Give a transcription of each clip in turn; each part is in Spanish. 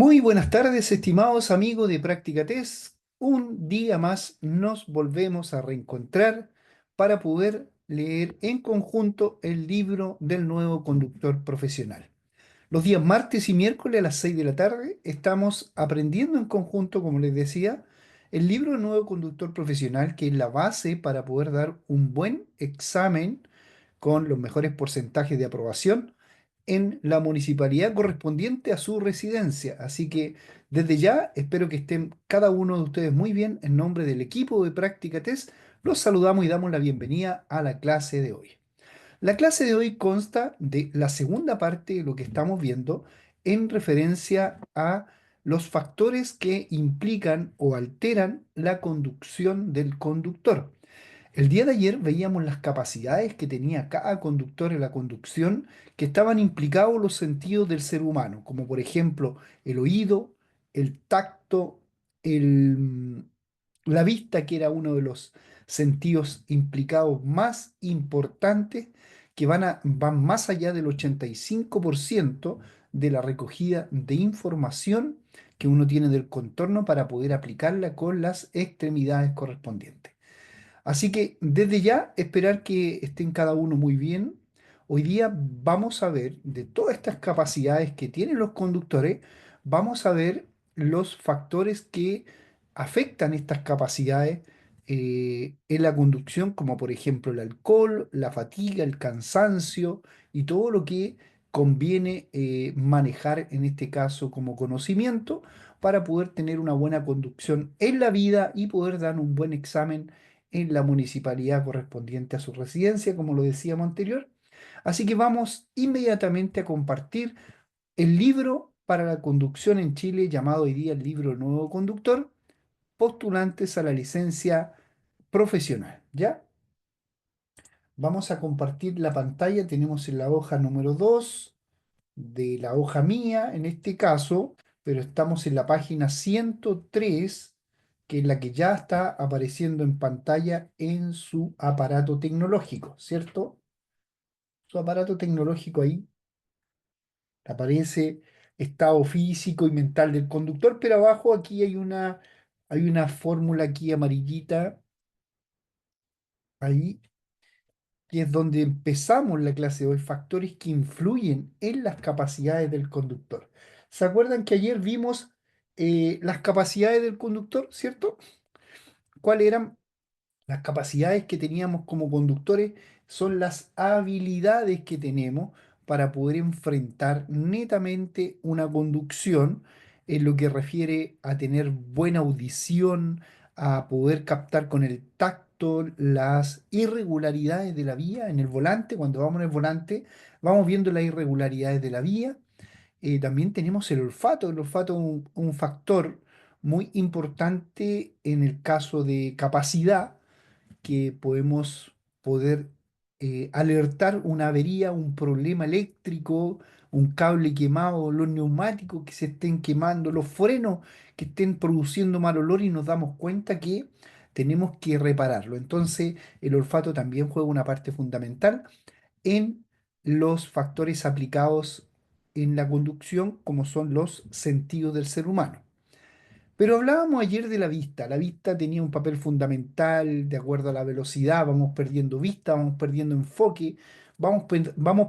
Muy buenas tardes, estimados amigos de Práctica Test. Un día más nos volvemos a reencontrar para poder leer en conjunto el libro del nuevo conductor profesional. Los días martes y miércoles a las 6 de la tarde estamos aprendiendo en conjunto, como les decía, el libro del nuevo conductor profesional, que es la base para poder dar un buen examen con los mejores porcentajes de aprobación en la municipalidad correspondiente a su residencia. Así que desde ya espero que estén cada uno de ustedes muy bien. En nombre del equipo de Práctica Test, los saludamos y damos la bienvenida a la clase de hoy. La clase de hoy consta de la segunda parte de lo que estamos viendo en referencia a los factores que implican o alteran la conducción del conductor. El día de ayer veíamos las capacidades que tenía cada conductor en la conducción que estaban implicados los sentidos del ser humano, como por ejemplo el oído, el tacto, la vista, que era uno de los sentidos implicados más importantes, que van más allá del 85% de la recogida de información que uno tiene del contorno para poder aplicarla con las extremidades correspondientes. Así que desde ya esperar que estén cada uno muy bien. Hoy día vamos a ver de todas estas capacidades que tienen los conductores, vamos a ver los factores que afectan estas capacidades en la conducción, como por ejemplo el alcohol, la fatiga, el cansancio y todo lo que conviene manejar en este caso como conocimiento para poder tener una buena conducción en la vida y poder dar un buen examen en la municipalidad correspondiente a su residencia, como lo decíamos anterior. Así que vamos inmediatamente a compartir el libro para la conducción en Chile, llamado hoy día el libro Nuevo Conductor, postulantes a la licencia profesional. ¿Ya? Vamos a compartir la pantalla. Tenemos en la hoja número 2 de la hoja mía, en este caso, pero estamos en la página 103, que es la que ya está apareciendo en pantalla en su aparato tecnológico, ¿cierto? Su aparato tecnológico ahí aparece estado físico y mental del conductor, pero abajo aquí hay una fórmula aquí amarillita, ahí, que es donde empezamos la clase de hoy, factores que influyen en las capacidades del conductor. ¿Se acuerdan que ayer vimos las capacidades del conductor, ¿cierto? ¿Cuáles eran las capacidades que teníamos como conductores? Son las habilidades que tenemos para poder enfrentar netamente una conducción en lo que refiere a tener buena audición, a poder captar con el tacto las irregularidades de la vía en el volante. Cuando vamos en el volante, vamos viendo las irregularidades de la vía. También tenemos el olfato. El olfato es un factor muy importante en el caso de capacidad, que podemos poder alertar una avería, un problema eléctrico, un cable quemado, los neumáticos que se estén quemando, los frenos que estén produciendo mal olor, y nos damos cuenta que tenemos que repararlo. Entonces, el olfato también juega una parte fundamental en los factores aplicados en la conducción, como son los sentidos del ser humano. Pero hablábamos ayer de la vista. La vista tenía un papel fundamental de acuerdo a la velocidad. Vamos perdiendo vista, vamos perdiendo enfoque, vamos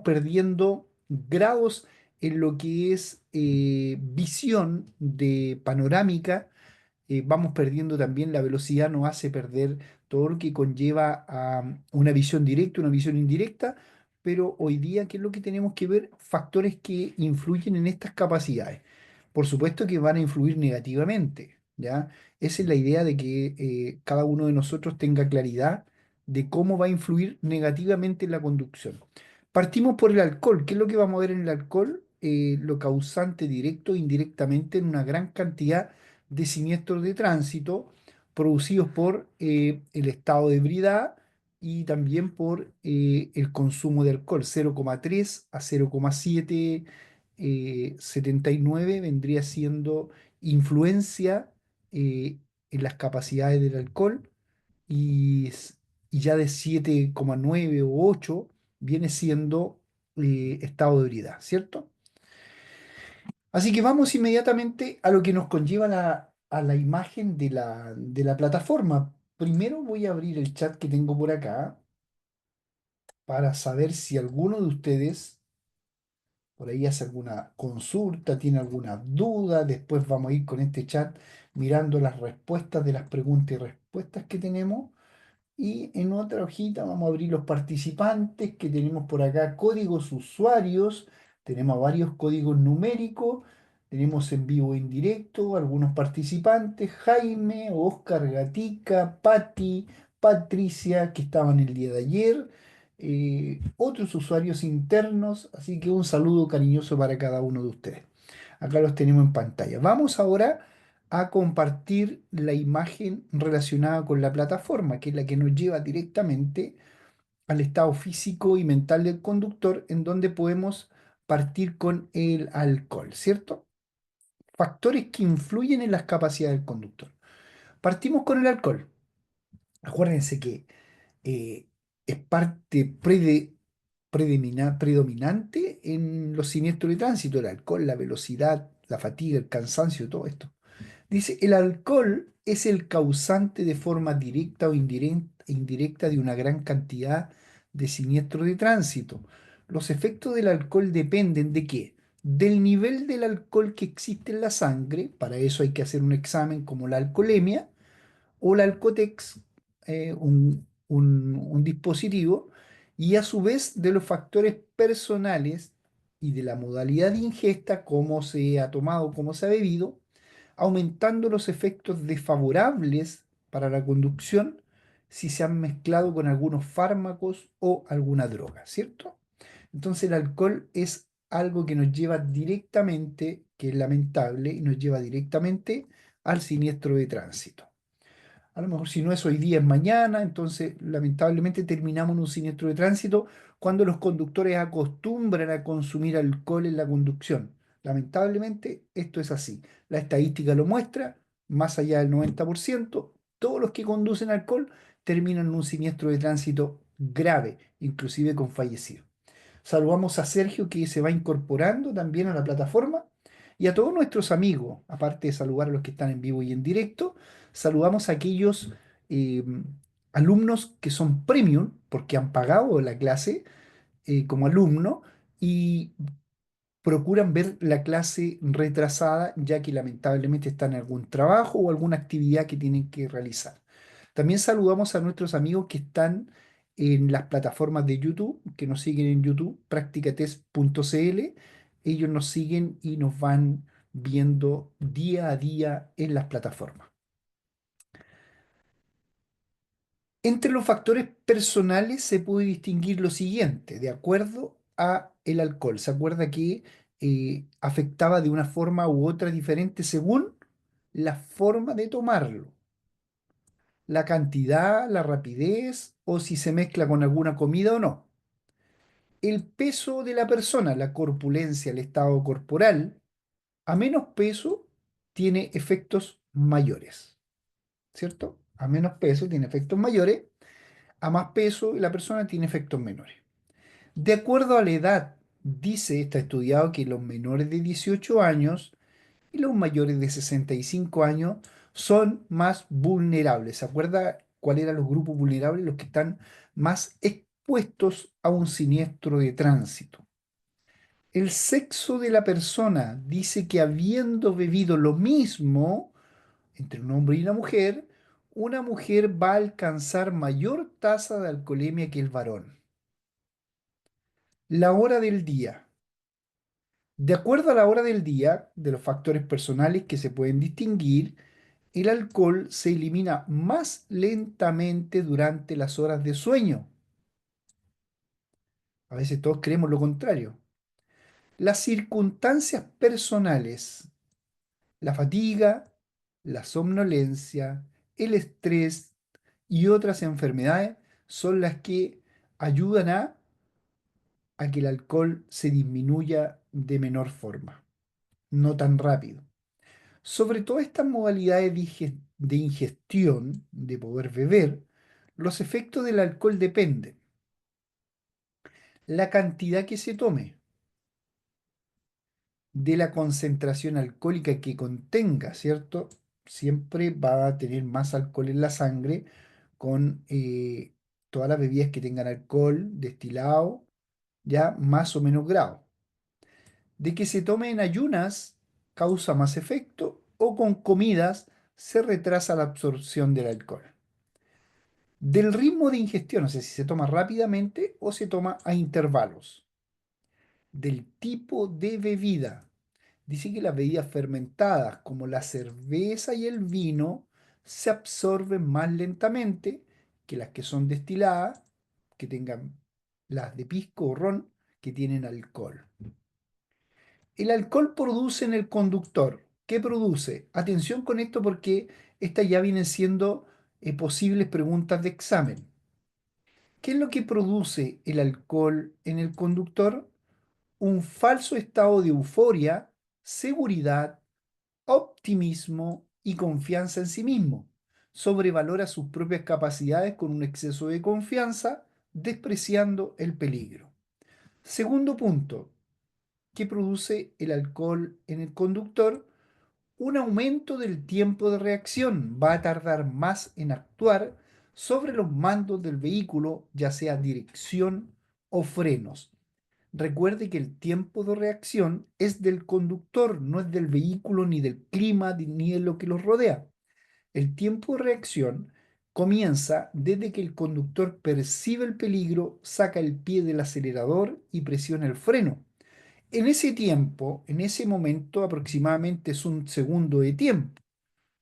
perdiendo grados en lo que es visión de panorámica. Vamos perdiendo también la velocidad, nos hace perder todo lo que conlleva a una visión directa, una visión indirecta. Pero hoy día, ¿qué es lo que tenemos que ver? Factores que influyen en estas capacidades. Por supuesto que van a influir negativamente, ¿ya? Esa es la idea, de que cada uno de nosotros tenga claridad de cómo va a influir negativamente en la conducción. Partimos por el alcohol. ¿Qué es lo que vamos a ver en el alcohol? Lo causante directo e indirectamente en una gran cantidad de siniestros de tránsito producidos por el estado de ebriedad y también por el consumo de alcohol. 0,3 a 0,7 79 vendría siendo influencia en las capacidades del alcohol, y, y ya de 7,9 o 8 viene siendo estado de ebriedad, ¿cierto? Así que vamos inmediatamente a lo que nos conlleva a la imagen de la plataforma. Primero voy a abrir el chat que tengo por acá para saber si alguno de ustedes por ahí hace alguna consulta, tiene alguna duda. Después vamos a ir con este chat mirando las respuestas de las preguntas y respuestas que tenemos. Y en otra hojita vamos a abrir los participantes que tenemos por acá, códigos usuarios, tenemos varios códigos numéricos, tenemos en vivo e en directo algunos participantes, Jaime, Oscar Gatica, Patti, Patricia, que estaban el día de ayer, otros usuarios internos, así que un saludo cariñoso para cada uno de ustedes. Acá los tenemos en pantalla. Vamos ahora a compartir la imagen relacionada con la plataforma, que es la que nos lleva directamente al estado físico y mental del conductor, en donde podemos partir con el alcohol, ¿cierto? Factores que influyen en las capacidades del conductor. Partimos con el alcohol. Acuérdense que eh, es parte predominante en los siniestros de tránsito, el alcohol, la velocidad, la fatiga, el cansancio, todo esto. Dice, el alcohol es el causante de forma directa o indirecta de una gran cantidad de siniestros de tránsito. Los efectos del alcohol dependen de qué? Del nivel del alcohol que existe en la sangre, para eso hay que hacer un examen como la alcoholemia o la Alcotex, un dispositivo, y a su vez de los factores personales y de la modalidad de ingesta, cómo se ha tomado, cómo se ha bebido, aumentando los efectos desfavorables para la conducción si se han mezclado con algunos fármacos o alguna droga, ¿cierto? Entonces el alcohol es algo que nos lleva directamente, que es lamentable, y nos lleva directamente al siniestro de tránsito. A lo mejor si no es hoy día es mañana, entonces lamentablemente terminamos en un siniestro de tránsito cuando los conductores acostumbran a consumir alcohol en la conducción. Lamentablemente esto es así. La estadística lo muestra, más allá del 90%, todos los que conducen alcohol terminan en un siniestro de tránsito grave, inclusive con fallecidos. Saludamos a Sergio que se va incorporando también a la plataforma y a todos nuestros amigos, aparte de saludar a los que están en vivo y en directo, saludamos a aquellos eh, alumnos que son premium porque han pagado la clase como alumno y procuran ver la clase retrasada ya que lamentablemente están en algún trabajo o alguna actividad que tienen que realizar. También saludamos a nuestros amigos que están en las plataformas de YouTube, que nos siguen en YouTube, practicatest.cl. Ellos nos siguen y nos van viendo día a día en las plataformas. Entre los factores personales se puede distinguir lo siguiente, de acuerdo a el alcohol. ¿Se acuerda que afectaba de una forma u otra diferente según la forma de tomarlo? La cantidad, la rapidez o si se mezcla con alguna comida o no. El peso de la persona, la corpulencia, el estado corporal, a menos peso tiene efectos mayores, ¿cierto? A menos peso tiene efectos mayores, a más peso la persona tiene efectos menores. De acuerdo a la edad, dice, está estudiado que los menores de 18 años y los mayores de 65 años son más vulnerables. ¿Se acuerda cuáles eran los grupos vulnerables? Los que están más expuestos a un siniestro de tránsito. El sexo de la persona dice que habiendo bebido lo mismo entre un hombre y una mujer va a alcanzar mayor tasa de alcoholemia que el varón. La hora del día. De acuerdo a la hora del día, de los factores personales que se pueden distinguir, el alcohol se elimina más lentamente durante las horas de sueño. A veces todos creemos lo contrario. Las circunstancias personales, la fatiga, la somnolencia, el estrés y otras enfermedades son las que ayudan a que el alcohol se disminuya de menor forma, no tan rápido. Sobre todas estas modalidades de ingestión, de poder beber, los efectos del alcohol dependen. La cantidad que se tome, de la concentración alcohólica que contenga, ¿cierto? Siempre va a tener más alcohol en la sangre con todas las bebidas que tengan alcohol destilado, ya más o menos grado. De que se tome en ayunas causa más efecto o con comidas se retrasa la absorción del alcohol. Del ritmo de ingestión, o sea, si se toma rápidamente o se toma a intervalos. Del tipo de bebida. Dice que las bebidas fermentadas, como la cerveza y el vino, se absorben más lentamente que las que son destiladas, que tengan las de pisco o ron, que tienen alcohol. El alcohol produce en el conductor. ¿Qué produce? Atención con esto porque estas ya vienen siendo posibles preguntas de examen. ¿Qué es lo que produce el alcohol en el conductor? Un falso estado de euforia, seguridad, optimismo y confianza en sí mismo. Sobrevalora sus propias capacidades con un exceso de confianza, despreciando el peligro. Segundo punto, ¿qué produce el alcohol en el conductor? Un aumento del tiempo de reacción. Va a tardar más en actuar sobre los mandos del vehículo, ya sea dirección o frenos. Recuerde que el tiempo de reacción es del conductor, no es del vehículo, ni del clima, ni de lo que los rodea. El tiempo de reacción comienza desde que el conductor percibe el peligro, saca el pie del acelerador y presiona el freno. En ese tiempo, en ese momento, aproximadamente es un segundo de tiempo.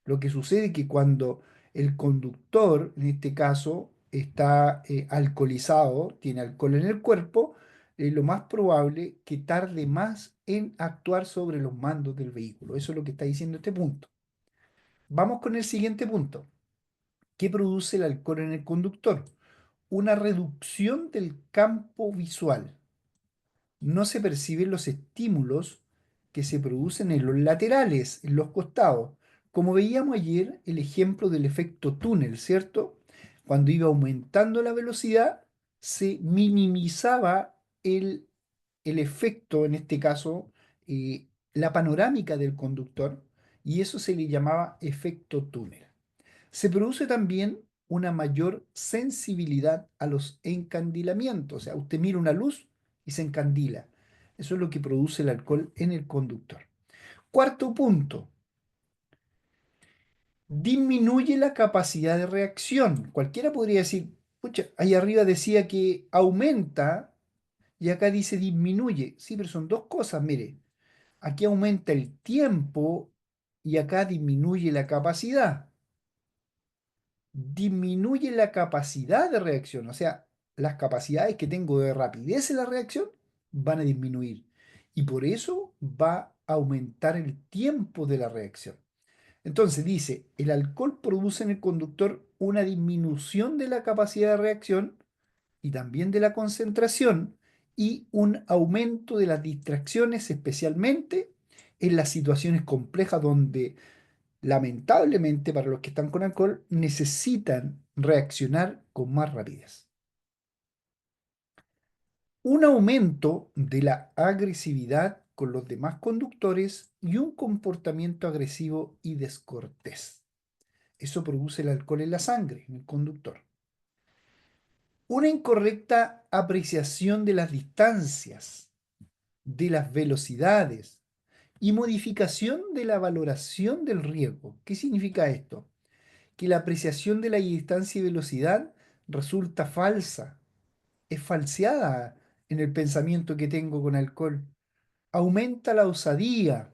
Lo que sucede es que cuando el conductor, en este caso, está alcoholizado, tiene alcohol en el cuerpo, lo más probable que tarde más en actuar sobre los mandos del vehículo. Eso es lo que está diciendo este punto. Vamos con el siguiente punto. ¿Qué produce el alcohol en el conductor? Una reducción del campo visual. No se perciben los estímulos que se producen en los laterales, en los costados. Como veíamos ayer, el ejemplo del efecto túnel, ¿cierto? Cuando iba aumentando la velocidad, se minimizaba el efecto, en este caso, la panorámica del conductor, y eso se le llamaba efecto túnel. Se produce también una mayor sensibilidad a los encandilamientos. O sea, usted mira una luz y se encandila. Eso es lo que produce el alcohol en el conductor. Cuarto punto, disminuye la capacidad de reacción. Cualquiera podría decir, pucha, ahí arriba decía que aumenta y acá dice disminuye. Sí, pero son dos cosas, mire. Aquí aumenta el tiempo y acá disminuye la capacidad. Disminuye la capacidad de reacción, o sea, las capacidades que tengo de rapidez en la reacción van a disminuir y por eso va a aumentar el tiempo de la reacción. Entonces dice, el alcohol produce en el conductor una disminución de la capacidad de reacción y también de la concentración y un aumento de las distracciones, especialmente en las situaciones complejas donde lamentablemente para los que están con alcohol, necesitan reaccionar con más rapidez. Un aumento de la agresividad con los demás conductores y un comportamiento agresivo y descortés. Eso produce el alcohol en la sangre, en el conductor. Una incorrecta apreciación de las distancias, de las velocidades y modificación de la valoración del riesgo. ¿Qué significa esto? Que la apreciación de la distancia y velocidad resulta falsa, es falseada en el pensamiento que tengo con alcohol. Aumenta la osadía,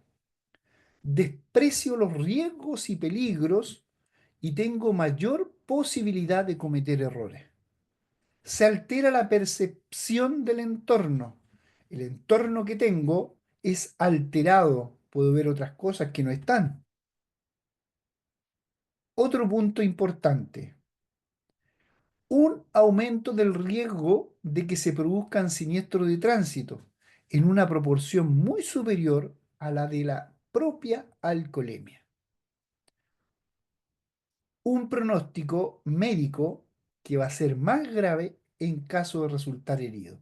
desprecio los riesgos y peligros y tengo mayor posibilidad de cometer errores. Se altera la percepción del entorno. El entorno que tengo es alterado. Puedo ver otras cosas que no están. Otro punto importante, un aumento del riesgo de que se produzcan siniestros de tránsito en una proporción muy superior a la de la propia alcoholemia. Un pronóstico médico que va a ser más grave en caso de resultar herido.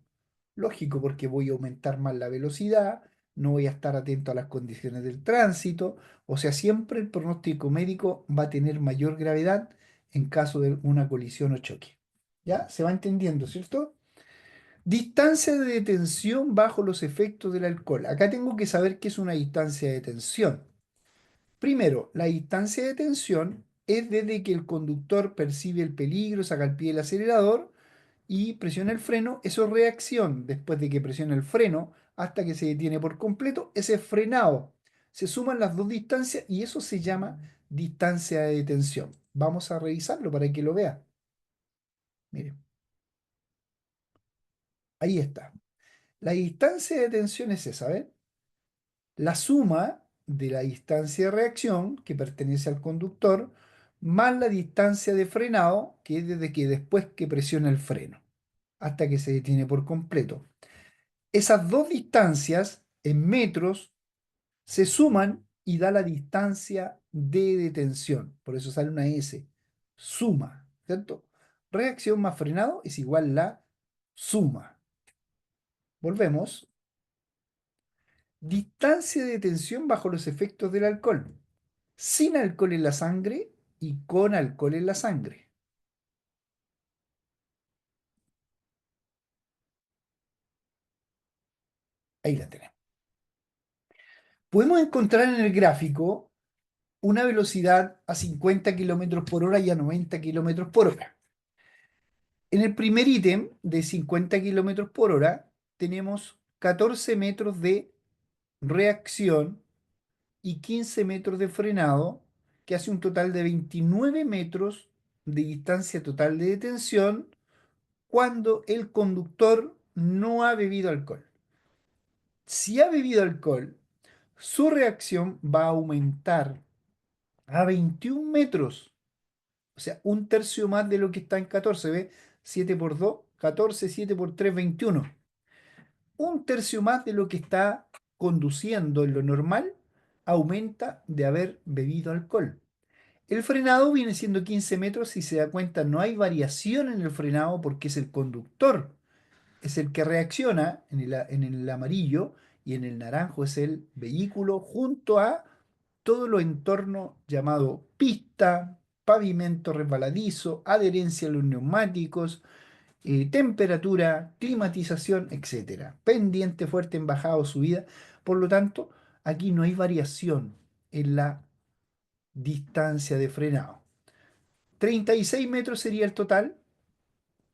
Lógico, porque voy a aumentar más la velocidad, no voy a estar atento a las condiciones del tránsito, o sea, siempre el pronóstico médico va a tener mayor gravedad en caso de una colisión o choque. ¿Ya? ¿Se va entendiendo, cierto? Distancia de detención bajo los efectos del alcohol. Acá tengo que saber qué es una distancia de detención. Primero, la distancia de detención es desde que el conductor percibe el peligro, saca el pie del acelerador y presiona el freno. Eso es reacción. Después de que presiona el freno hasta que se detiene por completo, ese es frenado. Se suman las dos distancias y eso se llama distancia de detención. Vamos a revisarlo para que lo vea. Mire, ahí está. La distancia de detención es esa, ¿ven? La suma de la distancia de reacción, que pertenece al conductor, más la distancia de frenado, que es desde que después que presiona el freno, hasta que se detiene por completo. Esas dos distancias en metros se suman y da la distancia de detención. Por eso sale una S. Suma, ¿cierto? Reacción más frenado es igual a la suma. Volvemos. Distancia de detención bajo los efectos del alcohol. Sin alcohol en la sangre y con alcohol en la sangre. Ahí la tenemos. Podemos encontrar en el gráfico una velocidad a 50 kilómetros por hora y a 90 kilómetros por hora. En el primer ítem de 50 kilómetros por hora tenemos 14 metros de reacción y 15 metros de frenado, que hace un total de 29 metros de distancia total de detención cuando el conductor no ha bebido alcohol. Si ha bebido alcohol, su reacción va a aumentar a 21 metros, o sea, un tercio más de lo que está en 14. ¿Ve? 7 por 2, 14, 7 por 3, 21. Un tercio más de lo que está conduciendo en lo normal aumenta de haber bebido alcohol. El frenado viene siendo 15 metros, si se da cuenta no hay variación en el frenado porque es el conductor, es el que reacciona en el amarillo y en el naranjo es el vehículo junto a todo lo entorno llamado pista, pavimento resbaladizo, adherencia a los neumáticos, temperatura, climatización, etcétera. Pendiente fuerte en bajada o subida. Por lo tanto, aquí no hay variación en la distancia de frenado. 36 metros sería el total.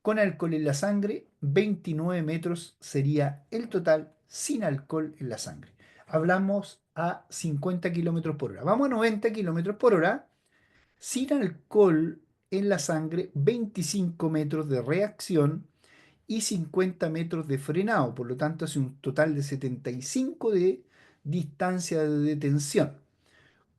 Con alcohol en la sangre, 29 metros sería el total sin alcohol en la sangre. Hablamos a 50 kilómetros por hora. Vamos a 90 kilómetros por hora. Sin alcohol en la sangre, 25 metros de reacción y 50 metros de frenado. Por lo tanto, hace un total de 75 de distancia de detención.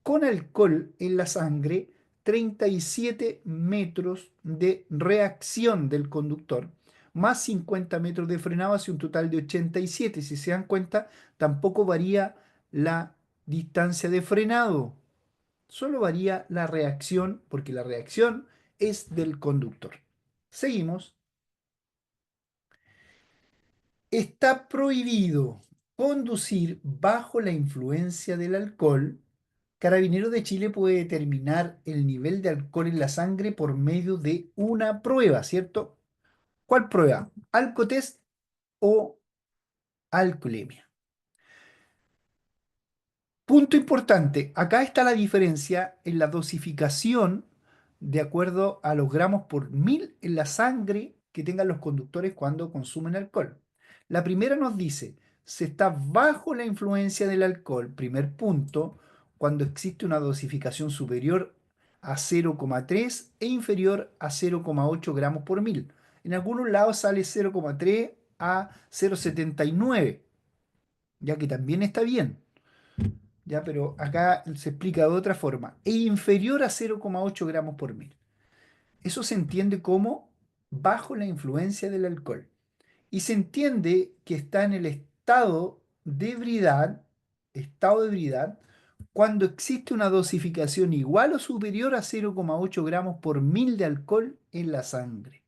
Con alcohol en la sangre, 37 metros de reacción del conductor, más 50 metros de frenado, hace un total de 87. Si se dan cuenta, tampoco varía la distancia de frenado, solo varía la reacción, porque la reacción es del conductor. Seguimos. Está prohibido conducir bajo la influencia del alcohol. Carabineros de Chile puede determinar el nivel de alcohol en la sangre por medio de una prueba, ¿cierto? ¿Cuál prueba? ¿Alcotest o alcoholemia? Punto importante, acá está la diferencia en la dosificación de acuerdo a los gramos por mil en la sangre que tengan los conductores cuando consumen alcohol. La primera nos dice, se está bajo la influencia del alcohol, primer punto, cuando existe una dosificación superior a 0,3 e inferior a 0,8 gramos por mil. En algunos lados sale 0,3 a 0,79, ya que también está bien. Ya, pero acá se explica de otra forma. E inferior a 0,8 gramos por mil. Eso se entiende como bajo la influencia del alcohol. Y se entiende que está en el estado de ebriedad, cuando existe una dosificación igual o superior a 0,8 gramos por mil de alcohol en la sangre.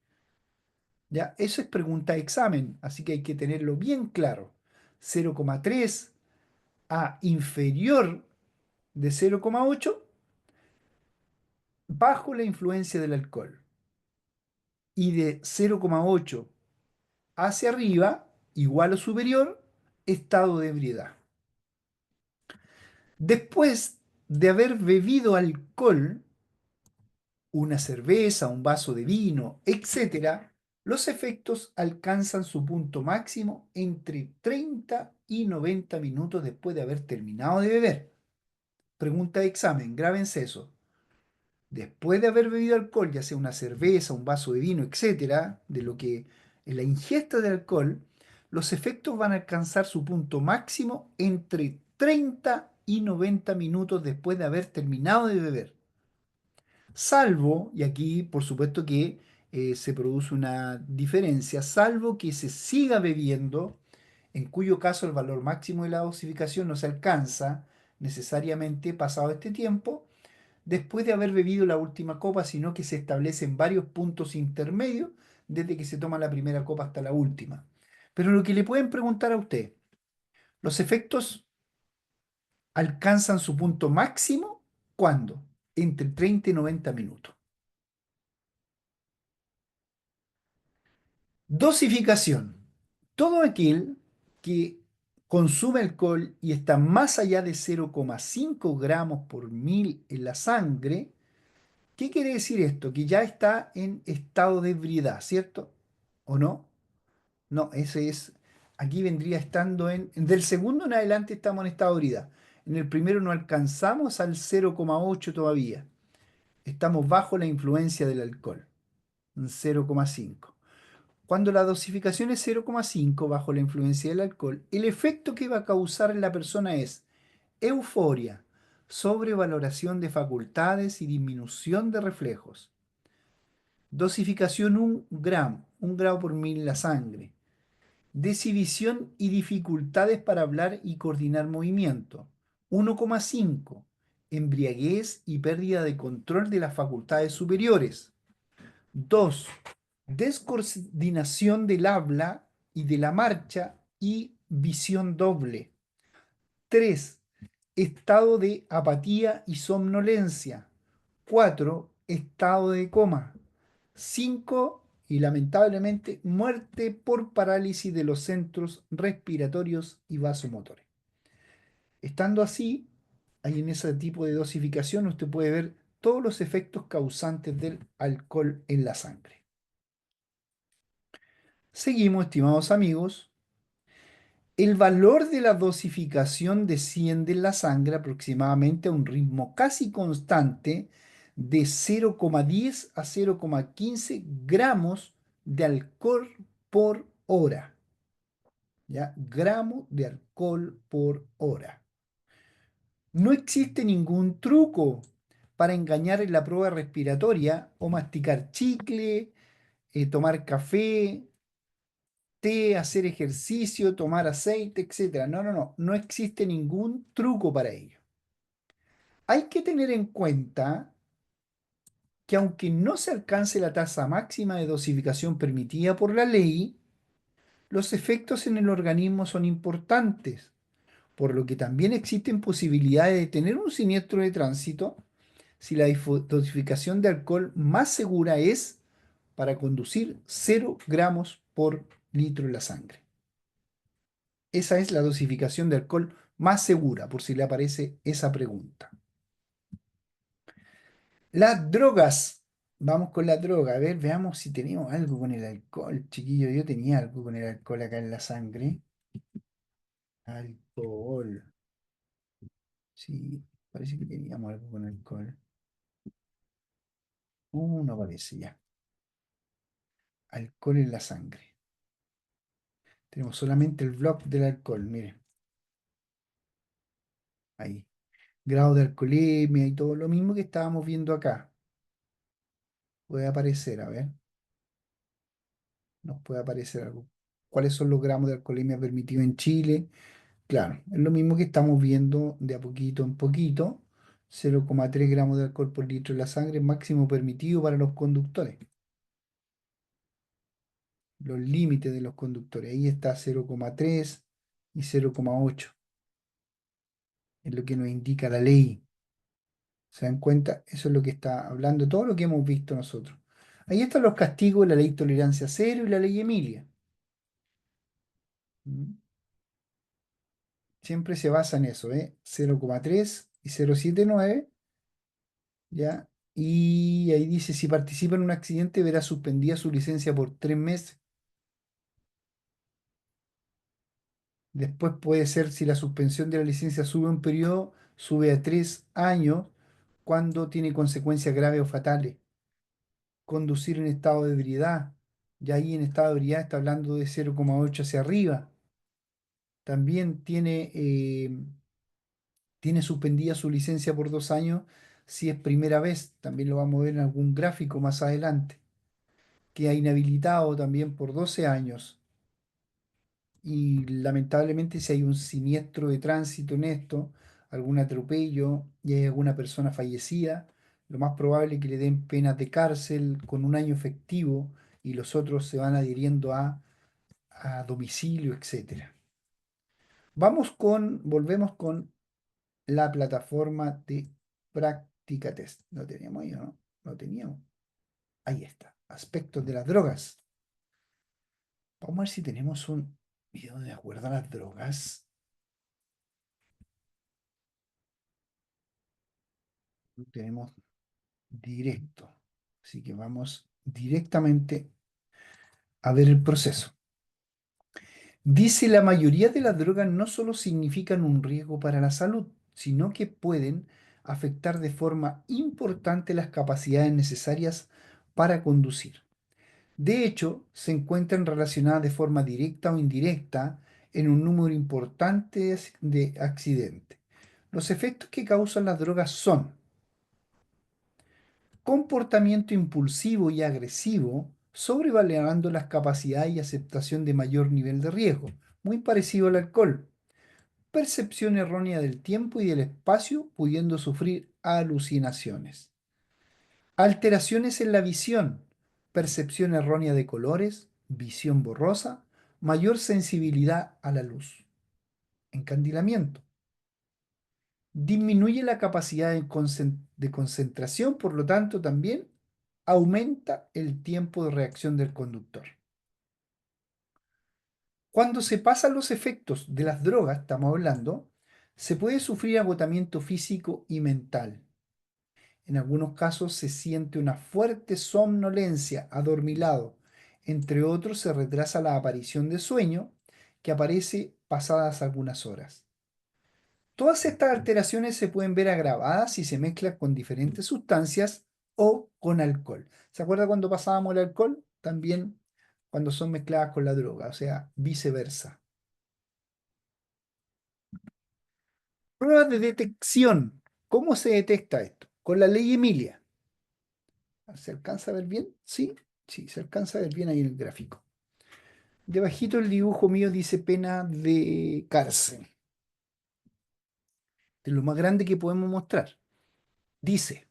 Ya, eso es pregunta de examen, así que hay que tenerlo bien claro. 0,3 a inferior de 0,8 bajo la influencia del alcohol y de 0,8 hacia arriba, igual o superior, estado de ebriedad. Después de haber bebido alcohol, una cerveza, un vaso de vino, etcétera, los efectos alcanzan su punto máximo entre 30 y 90 minutos después de haber terminado de beber. Pregunta de examen, grábense eso. Después de haber bebido alcohol, ya sea una cerveza, un vaso de vino, etcétera, de lo que en la ingesta de alcohol, los efectos van a alcanzar su punto máximo entre 30 y 90 minutos después de haber terminado de beber. Salvo, y aquí por supuesto que se produce una diferencia, salvo que se siga bebiendo, en cuyo caso el valor máximo de la dosificación no se alcanza necesariamente pasado este tiempo, después de haber bebido la última copa, sino que se establecen varios puntos intermedios desde que se toma la primera copa hasta la última. Pero lo que le pueden preguntar a usted, ¿los efectos alcanzan su punto máximo? ¿Cuándo? Entre 30 y 90 minutos. Dosificación. Todo aquel que consume alcohol y está más allá de 0,5 gramos por mil en la sangre, ¿qué quiere decir esto? Que ya está en estado de ebriedad, ¿cierto? ¿O no? No, ese es, aquí vendría estando del segundo en adelante estamos en estado de ebriedad. En el primero no alcanzamos al 0,8 todavía. Estamos bajo la influencia del alcohol, en 0,5. Cuando la dosificación es 0,5 bajo la influencia del alcohol, el efecto que va a causar en la persona es euforia, sobrevaloración de facultades y disminución de reflejos. Dosificación un gramo por mil en la sangre. Desinhibición y dificultades para hablar y coordinar movimiento. 1,5. Embriaguez y pérdida de control de las facultades superiores. 2. Descoordinación del habla y de la marcha y visión doble. 3. Estado de apatía y somnolencia. 4. Estado de coma. 5. Y lamentablemente, muerte por parálisis de los centros respiratorios y vasomotores. Estando así, ahí en ese tipo de dosificación, usted puede ver todos los efectos causantes del alcohol en la sangre. Seguimos, estimados amigos. El valor de la dosificación desciende en la sangre aproximadamente a un ritmo casi constante de 0,10 a 0,15 gramos de alcohol por hora. ¿Ya? Gramo de alcohol por hora. No existe ningún truco para engañar en la prueba respiratoria o masticar chicle, tomar café, té, hacer ejercicio, tomar aceite, etcétera. No, no, no. No existe ningún truco para ello. Hay que tener en cuenta que aunque no se alcance la tasa máxima de dosificación permitida por la ley, los efectos en el organismo son importantes, por lo que también existen posibilidades de tener un siniestro de tránsito si la dosificación de alcohol más segura es para conducir 0 gramos por litro en la sangre. Esa es la dosificación de alcohol más segura, por si le aparece esa pregunta. Las drogas. Vamos con la droga. A ver, veamos si tenemos algo con el alcohol, chiquillo. Yo tenía algo con el alcohol acá en la sangre. Alcohol. Sí, parece que teníamos algo con alcohol. No parece ya. Alcohol en la sangre. Tenemos solamente el bloque del alcohol, miren. Ahí. Grado de alcoholemia y todo lo mismo que estábamos viendo acá. Puede aparecer, a ver. Nos puede aparecer algo. ¿Cuáles son los gramos de alcoholemia permitidos en Chile? Claro, es lo mismo que estamos viendo de a poquito en poquito. 0,3 gramos de alcohol por litro de la sangre, máximo permitido para los conductores. Los límites de los conductores. Ahí está 0,3 y 0,8. es lo que nos indica la ley. ¿Se dan cuenta? Eso es lo que está hablando, todo lo que hemos visto nosotros. Ahí están los castigos, la ley tolerancia cero y la ley Emilia. ¿Mm? Siempre se basa en eso, ¿eh? 0,3 y 0,79, ¿ya? Y ahí dice, si participa en un accidente, verá suspendida su licencia por 3 meses. Después puede ser, si la suspensión de la licencia sube un periodo, sube a 3 años cuando tiene consecuencias graves o fatales. Conducir en estado de ebriedad. Ya ahí en estado de ebriedad está hablando de 0,8 hacia arriba. También tiene suspendida su licencia por 2 años si es primera vez. También lo vamos a ver en algún gráfico más adelante. Queda inhabilitado también por 12 años. Y lamentablemente si hay un siniestro de tránsito en esto, algún atropello y hay alguna persona fallecida, lo más probable es que le den penas de cárcel con 1 año efectivo y los otros se van adhiriendo a domicilio, etcétera. Volvemos con la plataforma de práctica test. ¿Lo teníamos ahí o no? Lo teníamos. Ahí está. Aspectos de las drogas. Vamos a ver si tenemos un video de acuerdo a las drogas. Lo tenemos directo. Así que vamos directamente a ver el proceso. Dice, la mayoría de las drogas no solo significan un riesgo para la salud, sino que pueden afectar de forma importante las capacidades necesarias para conducir. De hecho, se encuentran relacionadas de forma directa o indirecta en un número importante de accidentes. Los efectos que causan las drogas son comportamiento impulsivo y agresivo, sobrevalorando las capacidades y aceptación de mayor nivel de riesgo, muy parecido al alcohol. Percepción errónea del tiempo y del espacio, pudiendo sufrir alucinaciones. Alteraciones en la visión, percepción errónea de colores, visión borrosa, mayor sensibilidad a la luz. Encandilamiento. Disminuye la capacidad de concentración, por lo tanto también aumenta el tiempo de reacción del conductor. Cuando se pasan los efectos de las drogas, estamos hablando, se puede sufrir agotamiento físico y mental. En algunos casos se siente una fuerte somnolencia, adormilado. Entre otros, se retrasa la aparición de sueño, que aparece pasadas algunas horas. Todas estas alteraciones se pueden ver agravadas si se mezclan con diferentes sustancias o con alcohol. ¿Se acuerda cuando pasábamos el alcohol? También cuando son mezcladas con la droga, o sea, viceversa. Pruebas de detección. ¿Cómo se detecta esto? Con la ley Emilia. ¿Se alcanza a ver bien? Sí, sí, se alcanza a ver bien ahí en el gráfico. Debajito el dibujo mío dice pena de cárcel. De lo más grande que podemos mostrar. Dice,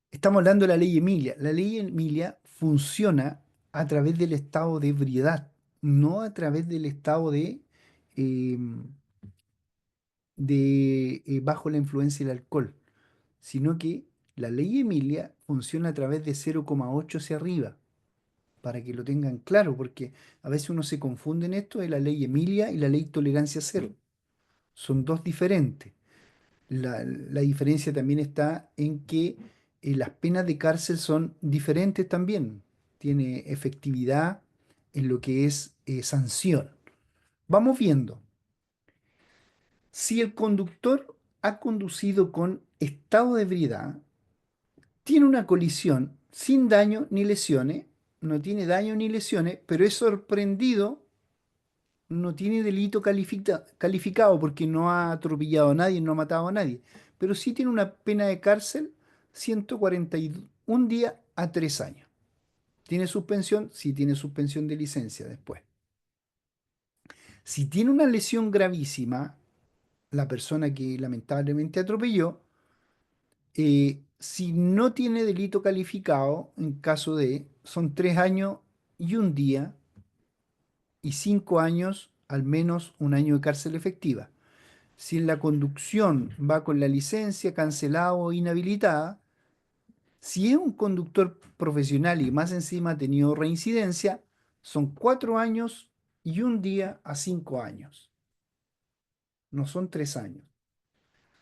estamos hablando de la ley Emilia. La ley Emilia funciona a través del estado de ebriedad, no a través del estado eh, de bajo la influencia del alcohol, sino que la ley Emilia funciona a través de 0,8 hacia arriba, para que lo tengan claro, porque a veces uno se confunde en esto de la ley Emilia y la ley tolerancia cero. Son dos diferentes. La diferencia también está en que las penas de cárcel son diferentes también. Tiene efectividad en lo que es sanción. Vamos viendo. Si el conductor ha conducido con estado de ebriedad, tiene una colisión sin daño ni lesiones, no tiene daño ni lesiones, pero es sorprendido, no tiene delito calificado porque no ha atropellado a nadie, no ha matado a nadie, pero sí tiene una pena de cárcel 141 días a 3 años. ¿Tiene suspensión? Sí, tiene suspensión de licencia después. Si tiene una lesión gravísima, la persona que lamentablemente atropelló, si no tiene delito calificado, en caso de, son 3 años y un día y 5 años, al menos 1 año de cárcel efectiva. Si en la conducción va con la licencia cancelada o inhabilitada, si es un conductor profesional y más encima ha tenido reincidencia, son 4 años y un día a 5 años, no son 3 años.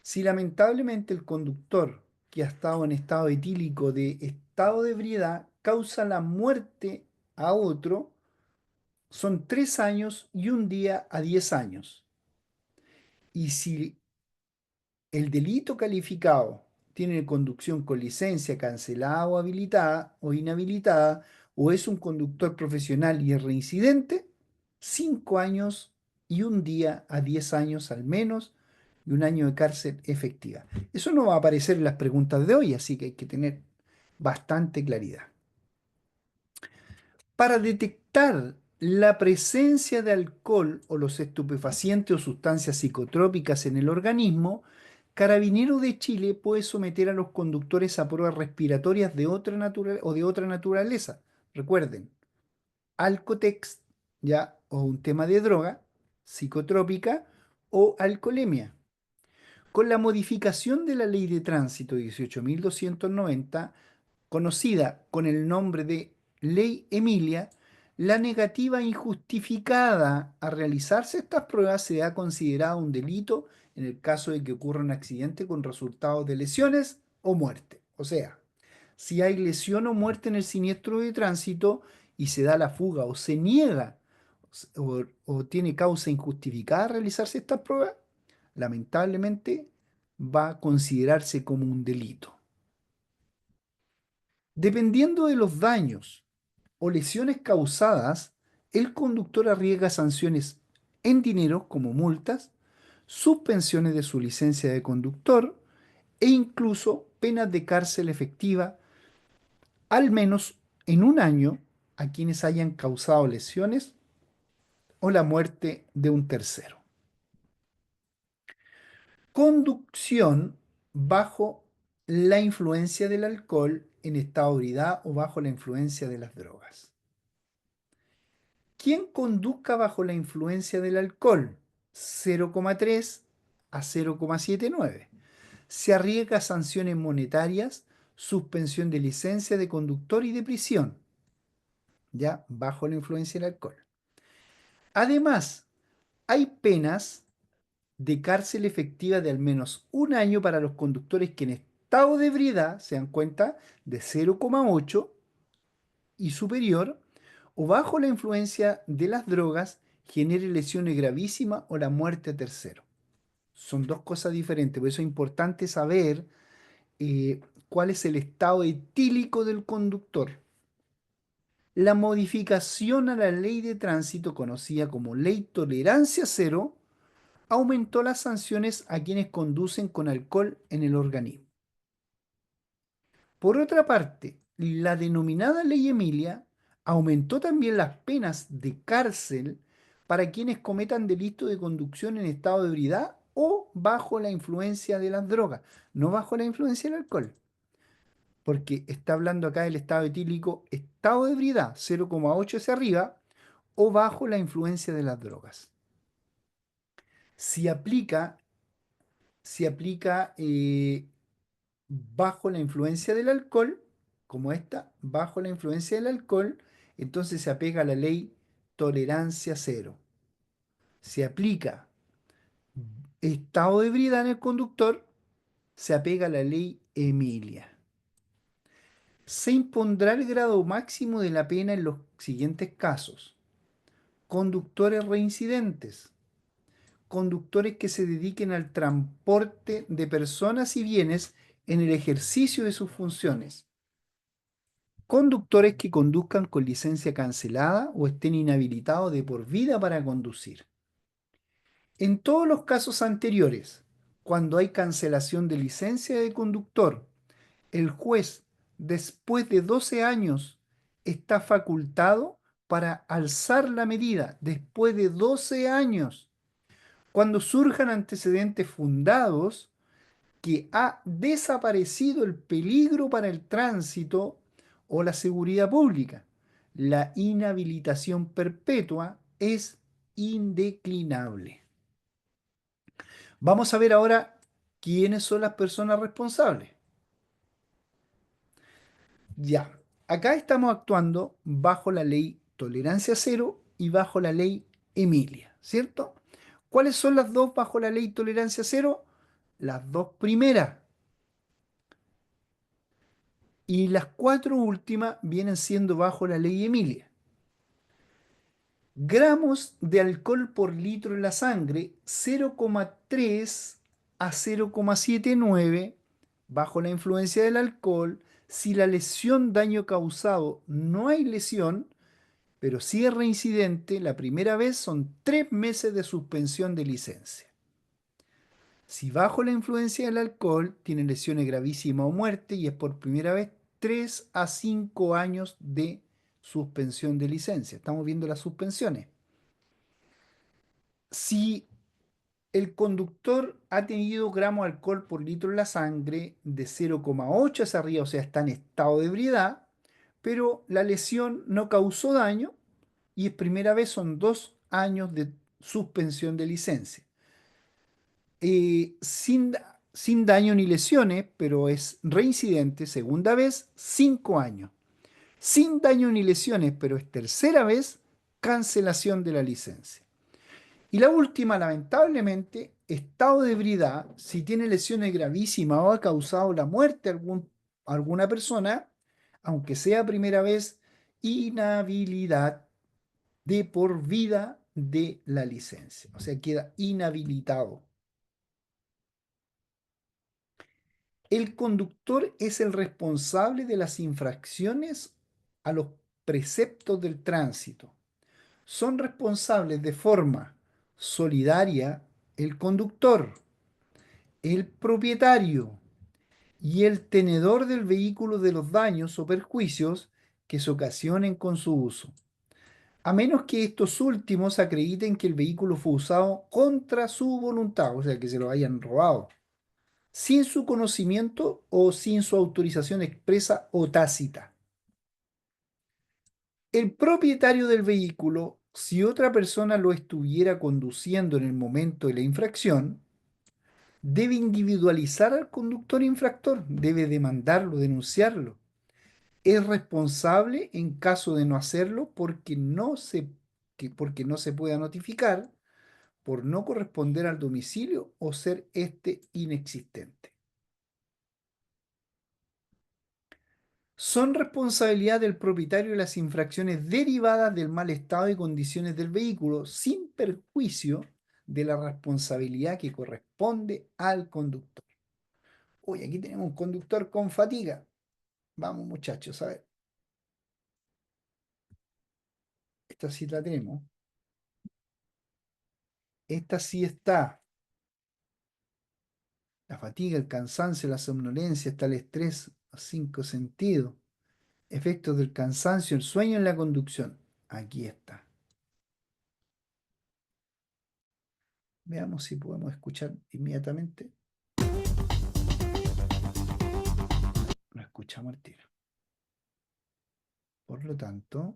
Si lamentablemente el conductor que ha estado en estado etílico de estado de ebriedad causa la muerte a otro, son 3 años y un día a 10 años. Y si el delito calificado tiene conducción con licencia cancelada o habilitada o inhabilitada, o es un conductor profesional y es reincidente, 5 años y un día a 10 años al menos, y un año de cárcel efectiva. Eso no va a aparecer en las preguntas de hoy, así que hay que tener bastante claridad. Para detectar la presencia de alcohol o los estupefacientes o sustancias psicotrópicas en el organismo, Carabineros de Chile puede someter a los conductores a pruebas respiratorias de otra o de otra naturaleza. Recuerden, Alcotex, ya, o un tema de droga, psicotrópica o alcoholemia. Con la modificación de la Ley de Tránsito 18.290, conocida con el nombre de Ley Emilia, la negativa injustificada a realizarse estas pruebas se ha considerado un delito en el caso de que ocurra un accidente con resultados de lesiones o muerte. O sea, si hay lesión o muerte en el siniestro de tránsito y se da la fuga o se niega o tiene causa injustificada a realizarse estas pruebas, lamentablemente va a considerarse como un delito. Dependiendo de los daños o lesiones causadas, el conductor arriesga sanciones en dinero como multas, suspensiones de su licencia de conductor e incluso penas de cárcel efectiva al menos en un año a quienes hayan causado lesiones o la muerte de un tercero. Conducción bajo la influencia del alcohol en estado de ebriedad o bajo la influencia de las drogas. ¿Quién conduzca bajo la influencia del alcohol? 0,3 a 0,79. Se arriesga sanciones monetarias, suspensión de licencia de conductor y de prisión, ya bajo la influencia del alcohol. Además, hay penas de cárcel efectiva de al menos un año para los conductores que en estado de ebriedad, se dan cuenta, de 0,8 y superior, o bajo la influencia de las drogas, genere lesiones gravísimas o la muerte a tercero. Son dos cosas diferentes, por eso es importante saber cuál es el estado etílico del conductor. La modificación a la ley de tránsito, conocida como Ley Tolerancia Cero, aumentó las sanciones a quienes conducen con alcohol en el organismo. Por otra parte, la denominada Ley Emilia aumentó también las penas de cárcel para quienes cometan delitos de conducción en estado de ebriedad o bajo la influencia de las drogas, no bajo la influencia del alcohol, porque está hablando acá del estado etílico, estado de ebriedad 0,8 hacia arriba o bajo la influencia de las drogas. Si aplica, si aplica bajo la influencia del alcohol, como esta, bajo la influencia del alcohol, entonces se apega a la ley tolerancia cero. Se aplica estado de ebriedad en el conductor, se apega a la ley Emilia. Se impondrá el grado máximo de la pena en los siguientes casos: conductores reincidentes, conductores que se dediquen al transporte de personas y bienes en el ejercicio de sus funciones, conductores que conduzcan con licencia cancelada o estén inhabilitados de por vida para conducir. En todos los casos anteriores, cuando hay cancelación de licencia de conductor, el juez, después de 12 años, está facultado para alzar la medida después de 12 años, cuando surjan antecedentes fundados que ha desaparecido el peligro para el tránsito o la seguridad pública. La inhabilitación perpetua es indeclinable. Vamos a ver ahora quiénes son las personas responsables. Ya, acá estamos actuando bajo la ley tolerancia cero y bajo la ley Emilia, ¿cierto? ¿Cuáles son las dos bajo la ley tolerancia cero? Las dos primeras. Y las cuatro últimas vienen siendo bajo la ley Emilia. Gramos de alcohol por litro en la sangre, 0,3 a 0,79 bajo la influencia del alcohol. Si la lesión, daño causado, no hay lesión, pero si es reincidente, la primera vez son 3 meses de suspensión de licencia. Si bajo la influencia del alcohol tiene lesiones gravísimas o muerte y es por primera vez, 3 a 5 años de suspensión de licencia. Estamos viendo las suspensiones. Si el conductor ha tenido gramos de alcohol por litro en la sangre de 0,8 hacia arriba, o sea, está en estado de ebriedad, pero la lesión no causó daño y es primera vez, son 2 años de suspensión de licencia. Sin daño ni lesiones, pero es reincidente, segunda vez, 5 años. Sin daño ni lesiones, pero es tercera vez, cancelación de la licencia. Y la última, lamentablemente, estado de ebriedad, si tiene lesiones gravísimas o ha causado la muerte a alguna persona, aunque sea primera vez, inhabilidad de por vida de la licencia. O sea, queda inhabilitado. El conductor es el responsable de las infracciones a los preceptos del tránsito. Son responsables de forma solidaria el conductor, el propietario y el tenedor del vehículo de los daños o perjuicios que se ocasionen con su uso, a menos que estos últimos acrediten que el vehículo fue usado contra su voluntad, o sea, que se lo hayan robado, sin su conocimiento o sin su autorización expresa o tácita. El propietario del vehículo, si otra persona lo estuviera conduciendo en el momento de la infracción, debe individualizar al conductor infractor, debe demandarlo, denunciarlo. Es responsable en caso de no hacerlo porque no se pueda notificar, por no corresponder al domicilio o ser este inexistente. Son responsabilidad del propietario las infracciones derivadas del mal estado y condiciones del vehículo, sin perjuicio de la responsabilidad que corresponde al conductor. Uy, aquí tenemos un conductor con fatiga. Vamos, muchachos, a ver. Esta sí la tenemos. Esta sí está. La fatiga, el cansancio, la somnolencia, está el estrés, los 5 sentidos, efectos del cansancio, el sueño en la conducción. Aquí está. Veamos si podemos escuchar inmediatamente. Lo escuchamos al tiro. Por lo tanto,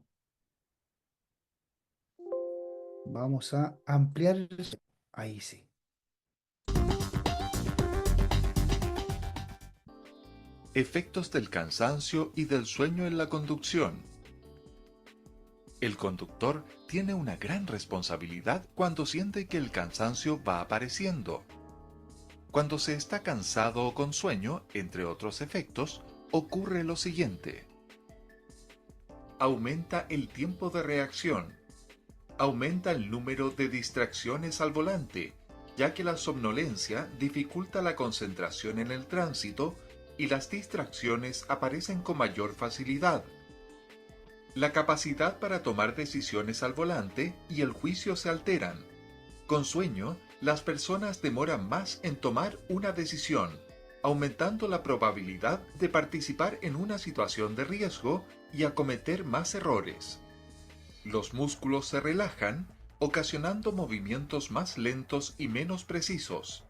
vamos a ampliar. Ahí sí. Efectos del cansancio y del sueño en la conducción. El conductor tiene una gran responsabilidad cuando siente que el cansancio va apareciendo. Cuando se está cansado o con sueño, entre otros efectos, ocurre lo siguiente. Aumenta el tiempo de reacción. Aumenta el número de distracciones al volante, ya que la somnolencia dificulta la concentración en el tránsito y las distracciones aparecen con mayor facilidad. La capacidad para tomar decisiones al volante y el juicio se alteran. Con sueño, las personas demoran más en tomar una decisión, aumentando la probabilidad de participar en una situación de riesgo y a cometer más errores. Los músculos se relajan, ocasionando movimientos más lentos y menos precisos.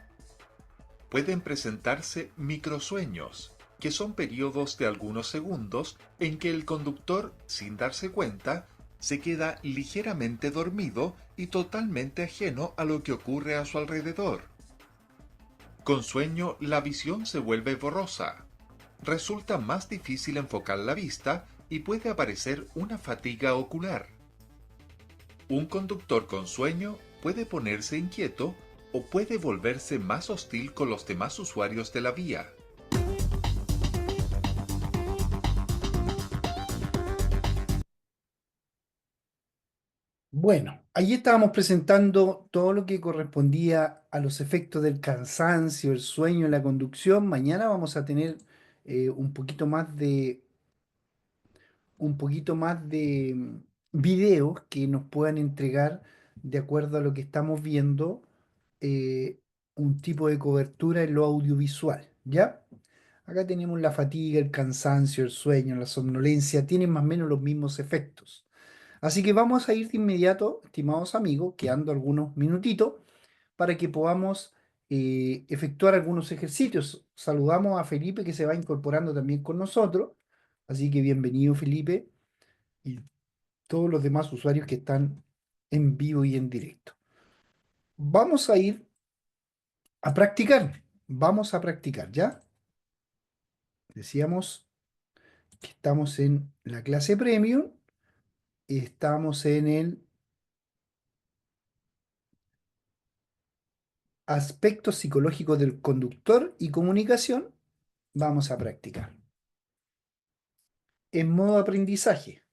Pueden presentarse microsueños, que son periodos de algunos segundos en que el conductor, sin darse cuenta, se queda ligeramente dormido y totalmente ajeno a lo que ocurre a su alrededor. Con sueño, la visión se vuelve borrosa. Resulta más difícil enfocar la vista y puede aparecer una fatiga ocular. Un conductor con sueño puede ponerse inquieto o puede volverse más hostil con los demás usuarios de la vía. Bueno, allí estábamos presentando todo lo que correspondía a los efectos del cansancio, el sueño en la conducción. Mañana vamos a tener un poquito más de videos que nos puedan entregar, de acuerdo a lo que estamos viendo, eh, un tipo de cobertura en lo audiovisual, ¿ya? Acá tenemos la fatiga, el cansancio, el sueño, la somnolencia, tienen más o menos los mismos efectos. Así que vamos a ir de inmediato, estimados amigos, quedando algunos minutitos para que podamos efectuar algunos ejercicios. Saludamos a Felipe que se va incorporando también con nosotros. Así que bienvenido Felipe y todos los demás usuarios que están en vivo y en directo. Vamos a ir a practicar. Vamos a practicar, ¿ya? Decíamos que estamos en la clase premium, estamos en el aspecto psicológico del conductor y comunicación. Vamos a practicar. En modo aprendizaje.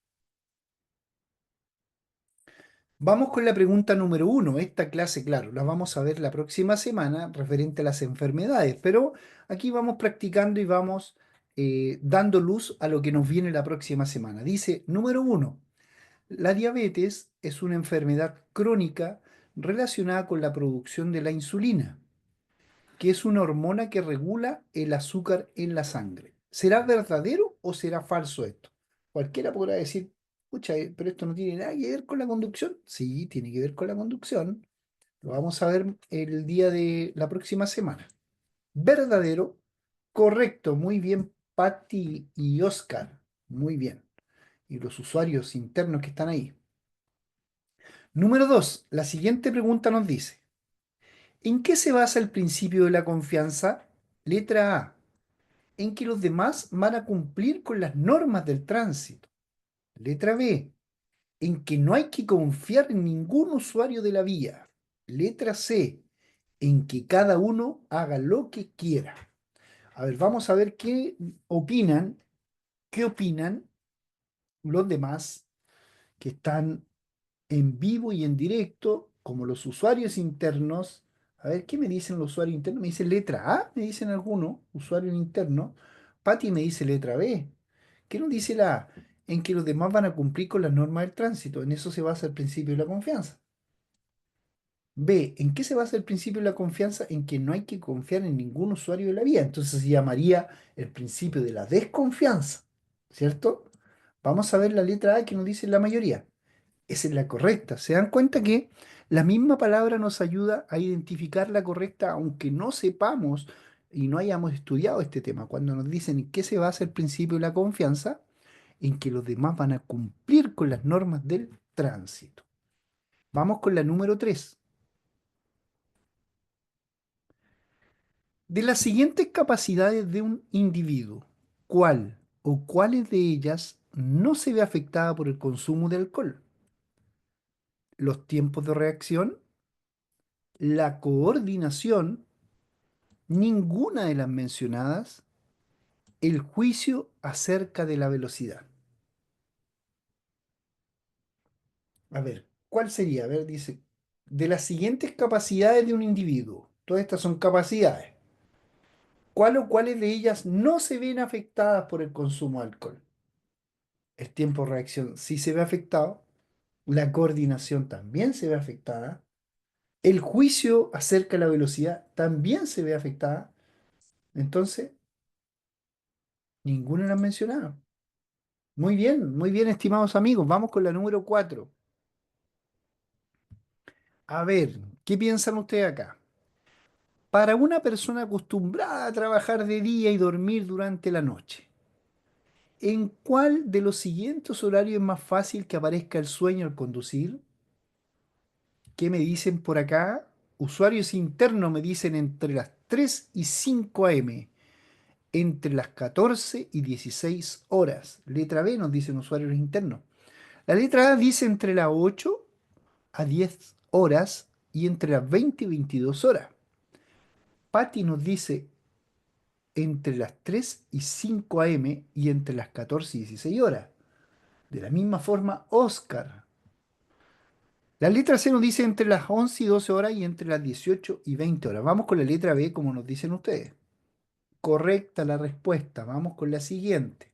Vamos con la pregunta número uno. Esta clase, claro, la vamos a ver la próxima semana referente a las enfermedades, pero aquí vamos practicando y vamos dando luz a lo que nos viene la próxima semana. Dice, número uno, la diabetes es una enfermedad crónica relacionada con la producción de la insulina, que es una hormona que regula el azúcar en la sangre. ¿Será verdadero o será falso esto? Cualquiera podrá decir, pucha, pero esto no tiene nada que ver con la conducción. Sí, tiene que ver con la conducción. Lo vamos a ver el día de la próxima semana. Verdadero, correcto, muy bien, Patty y Oscar. Muy bien. Y los usuarios internos que están ahí. Número dos, la siguiente pregunta nos dice, ¿en qué se basa el principio de la confianza? Letra A, en que los demás van a cumplir con las normas del tránsito. Letra B, en que no hay que confiar en ningún usuario de la vía. Letra C, en que cada uno haga lo que quiera. A ver, vamos a ver opinan, qué opinan los demás que están en vivo y en directo, como los usuarios internos. A ver, ¿qué me dicen los usuarios internos? Me dicen letra A, me dicen algunos, usuarios internos. Pati me dice letra B. ¿Qué nos dice la A? En que los demás van a cumplir con las normas del tránsito. En eso se basa el principio de la confianza. B, ¿en qué se basa el principio de la confianza? En que no hay que confiar en ningún usuario de la vía. Entonces se llamaría el principio de la desconfianza, ¿cierto? Vamos a ver la letra A que nos dice la mayoría. Esa es la correcta. ¿Se dan cuenta que la misma palabra nos ayuda a identificar la correcta, aunque no sepamos y no hayamos estudiado este tema? Cuando nos dicen en qué se basa el principio de la confianza, en que los demás van a cumplir con las normas del tránsito. Vamos con la número 3. De las siguientes capacidades de un individuo, ¿cuál o cuáles de ellas no se ve afectada por el consumo de alcohol? Los tiempos de reacción, la coordinación, ninguna de las mencionadas, el juicio acerca de la velocidad. A ver, ¿cuál sería? A ver, dice, de las siguientes capacidades de un individuo, todas estas son capacidades, ¿cuál o cuáles de ellas no se ven afectadas por el consumo de alcohol? El tiempo de reacción sí se ve afectado, la coordinación también se ve afectada, el juicio acerca de la velocidad también se ve afectada, entonces ninguna de las mencionadas. Muy bien, estimados amigos. Vamos con la número 4. A ver, ¿qué piensan ustedes acá? Para una persona acostumbrada a trabajar de día y dormir durante la noche, ¿en cuál de los siguientes horarios es más fácil que aparezca el sueño al conducir? ¿Qué me dicen por acá? Usuarios internos me dicen entre las 3 y 5 a.m., entre las 14 y 16 horas. Letra B nos dicen usuarios internos. La letra A dice entre las 8 a 10 horas y entre las 20 y 22 horas. Patty nos dice entre las 3 y 5 a.m. y entre las 14 y 16 horas. De la misma forma, Oscar. La letra C nos dice entre las 11 y 12 horas y entre las 18 y 20 horas. Vamos con la letra B como nos dicen ustedes. Correcta la respuesta. Vamos con la siguiente.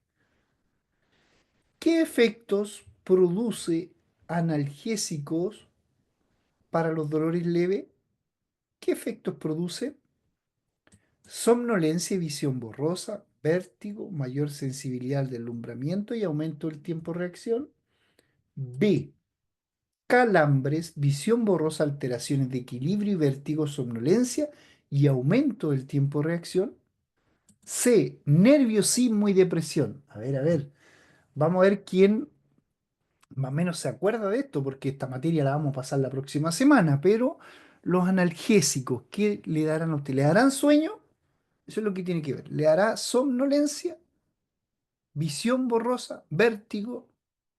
¿Qué efectos produce analgésicos para los dolores leves? ¿Qué efectos produce? Somnolencia y visión borrosa, vértigo, mayor sensibilidad al deslumbramiento y aumento del tiempo de reacción. B. Calambres, visión borrosa, alteraciones de equilibrio y vértigo, somnolencia y aumento del tiempo de reacción. C. Nerviosismo y depresión. A ver, vamos a ver quién más o menos se acuerda de esto, porque esta materia la vamos a pasar la próxima semana, pero los analgésicos, ¿qué le darán a usted? ¿Le darán sueño? Eso es lo que tiene que ver. ¿Le dará somnolencia, visión borrosa, vértigo,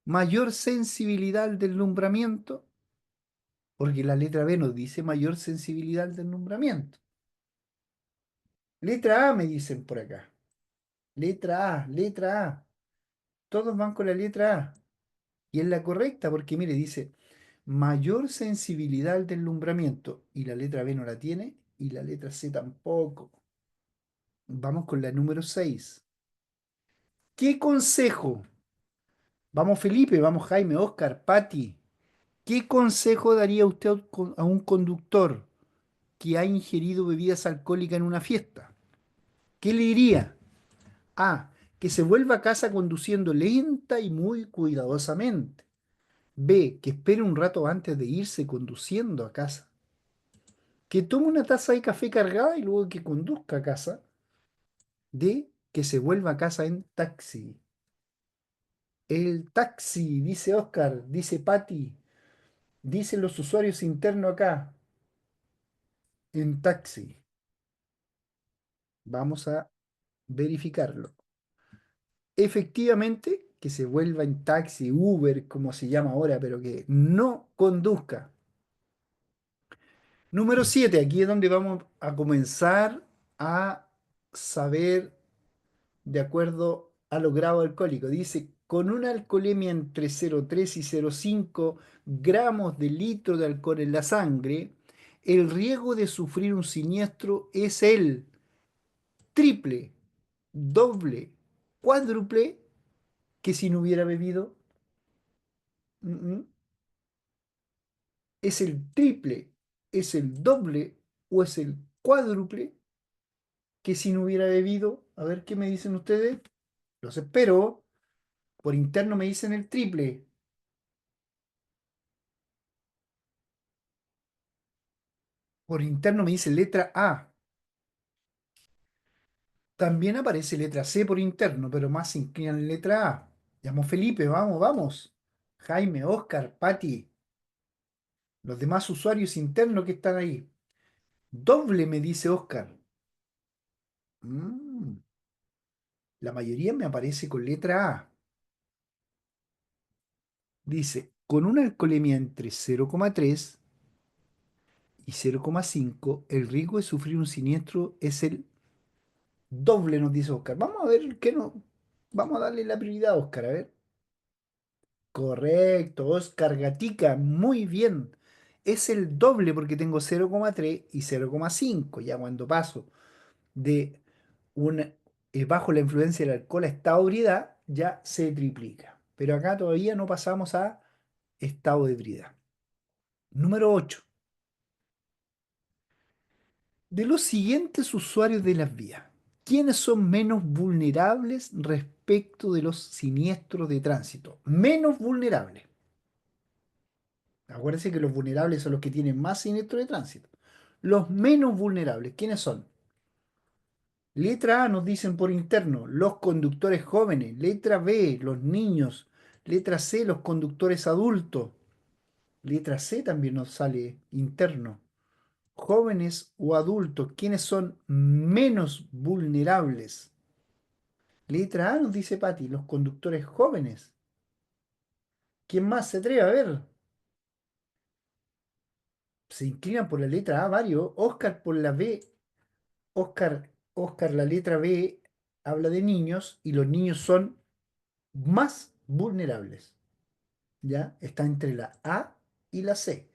mayor sensibilidad al deslumbramiento? Porque la letra B nos dice mayor sensibilidad al deslumbramiento. Letra A me dicen por acá. Letra A, letra A. Todos van con la letra A. Y es la correcta porque, mire, dice mayor sensibilidad al deslumbramiento. Y la letra B no la tiene y la letra C tampoco. Vamos con la número 6. ¿Qué consejo? Vamos Felipe, vamos Jaime, Oscar, Patti. ¿Qué consejo daría usted a un conductor que ha ingerido bebidas alcohólicas en una fiesta? ¿Qué le diría? A. Que se vuelva a casa conduciendo lenta y muy cuidadosamente. B. Que espere un rato antes de irse conduciendo a casa. Que tome una taza de café cargada y luego que conduzca a casa. D. Que se vuelva a casa en taxi. El taxi, dice Oscar, dice Patty, dicen los usuarios internos acá. En taxi. Vamos a verificarlo. Efectivamente, que se vuelva en taxi, Uber, como se llama ahora, pero que no conduzca. Número 7, aquí es donde vamos a comenzar a saber de acuerdo a los grados alcohólicos. Dice, con una alcoholemia entre 0,3 y 0,5 gramos de litro de alcohol en la sangre, el riesgo de sufrir un siniestro es el triple, doble, cuádruple que si no hubiera bebido. Mm, mm. ¿Es el triple, es el doble o es el cuádruple que si no hubiera bebido? A ver qué me dicen ustedes. Los espero. Por interno me dicen el triple. Por interno me dice letra A. También aparece letra C por interno, pero más se inclinan en letra A. Llamo Felipe, vamos, vamos. Jaime, Oscar, Patti, los demás usuarios internos que están ahí. Doble me dice Oscar. Mm, la mayoría me aparece con letra A. Dice, con una alcoholemia entre 0,3 y 0,5, el riesgo de sufrir un siniestro es el doble, nos dice Oscar. Vamos a ver qué no. Vamos a darle la prioridad a Oscar, a ver. Correcto, Oscar Gatica, muy bien. Es el doble porque tengo 0,3 y 0,5. Ya cuando paso de un bajo la influencia del alcohol a estado de ebriedad, ya se triplica. Pero acá todavía no pasamos a estado de ebriedad. Número 8. De los siguientes usuarios de las vías, ¿quiénes son menos vulnerables respecto de los siniestros de tránsito? Menos vulnerables. Acuérdense que los vulnerables son los que tienen más siniestros de tránsito. Los menos vulnerables, ¿quiénes son? Letra A nos dicen por interno, los conductores jóvenes. Letra B, los niños. Letra C, los conductores adultos. Letra C también nos sale interno. jóvenes o adultos, ¿quiénes son menos vulnerables? Letra A nos dice Patti, los conductores jóvenes. ¿Quién más se atreve a ver? Se inclinan por la letra A varios. Oscar por la B. Oscar, la letra B habla de niños y los niños son más vulnerables. ¿Ya? Está entre la A y la C.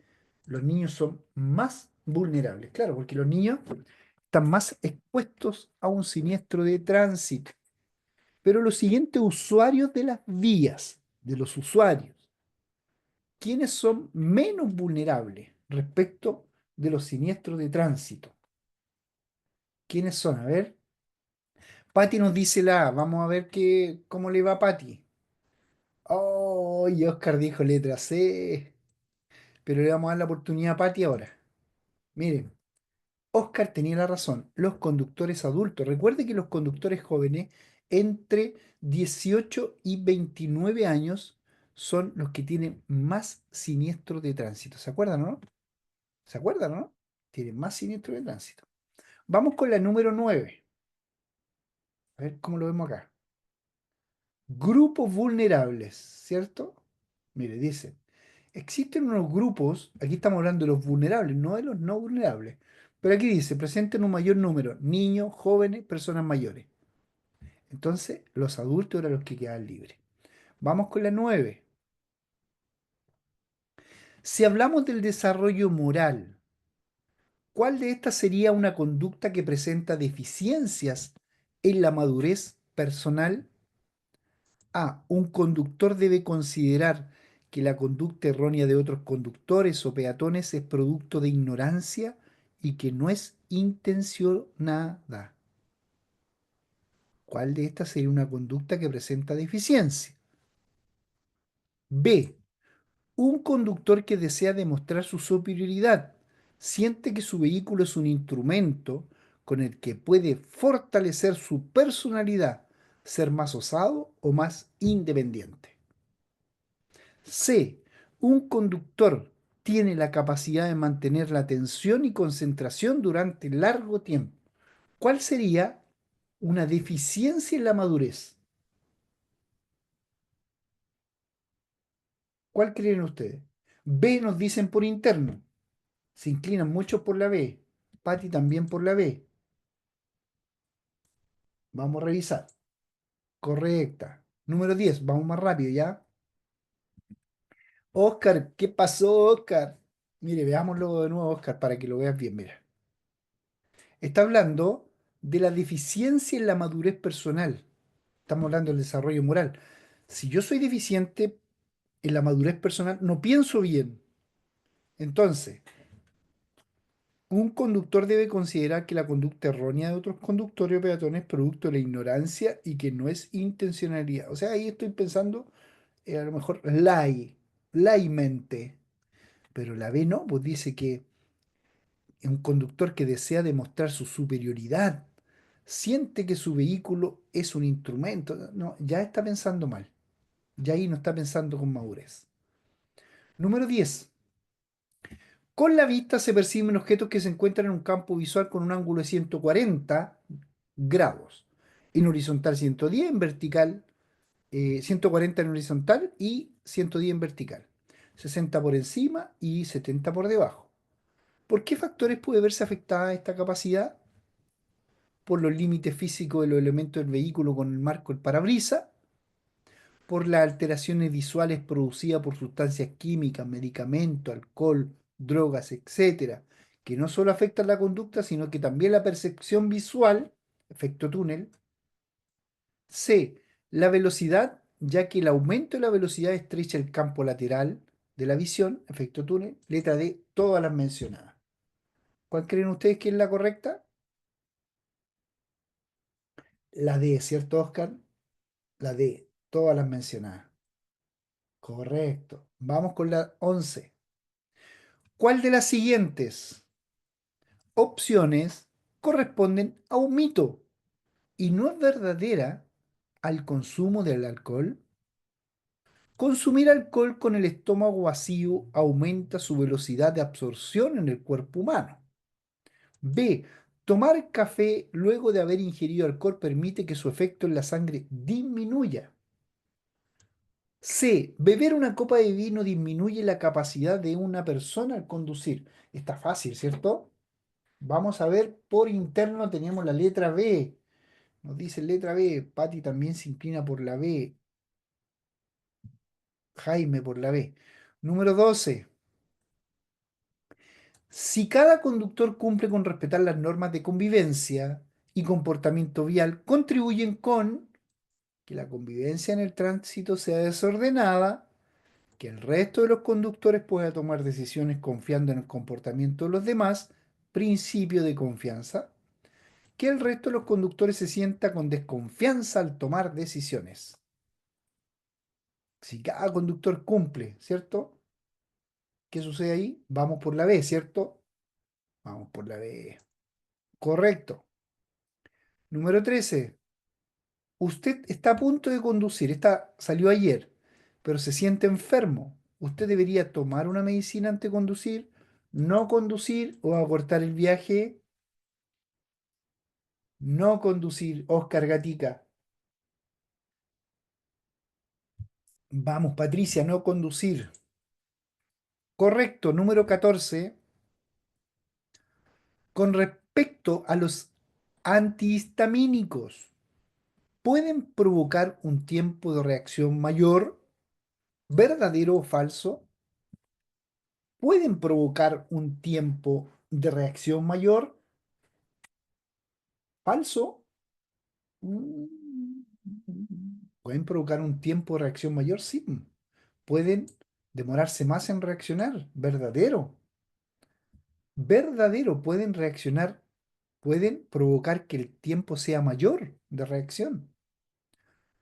Los niños son más vulnerables, claro, porque los niños están más expuestos a un siniestro de tránsito. Pero los siguientes usuarios de las vías, de los usuarios, ¿quiénes son menos vulnerables respecto de los siniestros de tránsito? ¿Quiénes son? A ver, Patti nos dice la A. Vamos a ver cómo le va a Patti. Oh, y Oscar dijo letra C. Pero le vamos a dar la oportunidad a Patti ahora. Miren, Oscar tenía la razón. Los conductores adultos. Recuerde que los conductores jóvenes entre 18 y 29 años son los que tienen más siniestros de tránsito. ¿Se acuerdan, no? ¿Se acuerdan, no? Tienen más siniestros de tránsito. Vamos con la número 9. A ver cómo lo vemos acá. Grupos vulnerables, ¿cierto? Mire, dice, existen unos grupos, aquí estamos hablando de los vulnerables, no de los no vulnerables, pero aquí dice, presenten un mayor número, niños, jóvenes, personas mayores. Entonces, los adultos eran los que quedaban libres. Vamos con la 9. Si hablamos del desarrollo moral, ¿cuál de estas sería una conducta que presenta deficiencias en la madurez personal? A. Un conductor debe considerar que la conducta errónea de otros conductores o peatones es producto de ignorancia y que no es intencionada. ¿Cuál de estas sería una conducta que presenta deficiencia? B. Un conductor que desea demostrar su superioridad siente que su vehículo es un instrumento con el que puede fortalecer su personalidad, ser más osado o más independiente. C. Un conductor tiene la capacidad de mantener la atención y concentración durante largo tiempo. ¿Cuál sería una deficiencia en la madurez? ¿Cuál creen ustedes? B nos dicen por interno. Se inclinan muchos por la B. Patti también por la B. Vamos a revisar. Correcta. Número 10. Vamos más rápido, ¿ya? Oscar, ¿qué pasó, Oscar? Mire, veámoslo de nuevo, Oscar, para que lo veas bien. Mira. Está hablando de la deficiencia en la madurez personal. Estamos hablando del desarrollo moral. Si yo soy deficiente en la madurez personal, no pienso bien. Entonces, un conductor debe considerar que la conducta errónea de otros conductores o peatones es producto de la ignorancia y que no es intencionalidad. O sea, ahí estoy pensando, a lo mejor, mente. Pero la B no, pues dice que es un conductor que desea demostrar su superioridad, siente que su vehículo es un instrumento. No, ya está pensando mal. Ya ahí no está pensando con madurez. Número 10. Con la vista se perciben objetos que se encuentran en un campo visual con un ángulo de 140 grados. En horizontal 110, en vertical 140 en horizontal y 110 en vertical. 60 por encima y 70 por debajo. ¿Por qué factores puede verse afectada esta capacidad? Por los límites físicos de los elementos del vehículo con el marco del parabrisas, por las alteraciones visuales producidas por sustancias químicas, medicamentos, alcohol, drogas, etcétera, que no solo afectan la conducta, sino que también la percepción visual, efecto túnel. C. La velocidad, ya que el aumento de la velocidad estrecha el campo lateral de la visión, efecto túnel. Letra D, todas las mencionadas. ¿Cuál creen ustedes que es la correcta? La D, ¿cierto, Oscar? La D, todas las mencionadas. Correcto. Vamos con la 11. ¿Cuál de las siguientes opciones corresponden a un mito y no es verdadera al consumo del alcohol? Consumir alcohol con el estómago vacío aumenta su velocidad de absorción en el cuerpo humano. B. Tomar café luego de haber ingerido alcohol permite que su efecto en la sangre disminuya. C. Beber una copa de vino disminuye la capacidad de una persona al conducir. Está fácil, ¿cierto? Vamos a ver, por interno tenemos la letra B. Nos dice letra B. Patty también se inclina por la B. Jaime por la B. Número 12. Si cada conductor cumple con respetar las normas de convivencia y comportamiento vial, contribuyen con que la convivencia en el tránsito sea desordenada, que el resto de los conductores pueda tomar decisiones confiando en el comportamiento de los demás, principio de confianza, que el resto de los conductores se sienta con desconfianza al tomar decisiones. Si cada conductor cumple, ¿cierto? ¿Qué sucede ahí? Vamos por la B, ¿cierto? Vamos por la B. Correcto. Número 13. Usted está a punto de conducir, salió ayer, pero se siente enfermo. Usted debería tomar una medicina antes de conducir, no conducir o acortar el viaje, no conducir. Oscar Gatica. Vamos, Patricia, no conducir. Correcto, número 14. Con respecto a los antihistamínicos, pueden provocar un tiempo de reacción mayor, verdadero o falso. Pueden provocar un tiempo de reacción mayor, falso. Mm, pueden provocar un tiempo de reacción mayor, sí. Pueden demorarse más en reaccionar, verdadero. Verdadero, pueden reaccionar, pueden provocar que el tiempo sea mayor de reacción.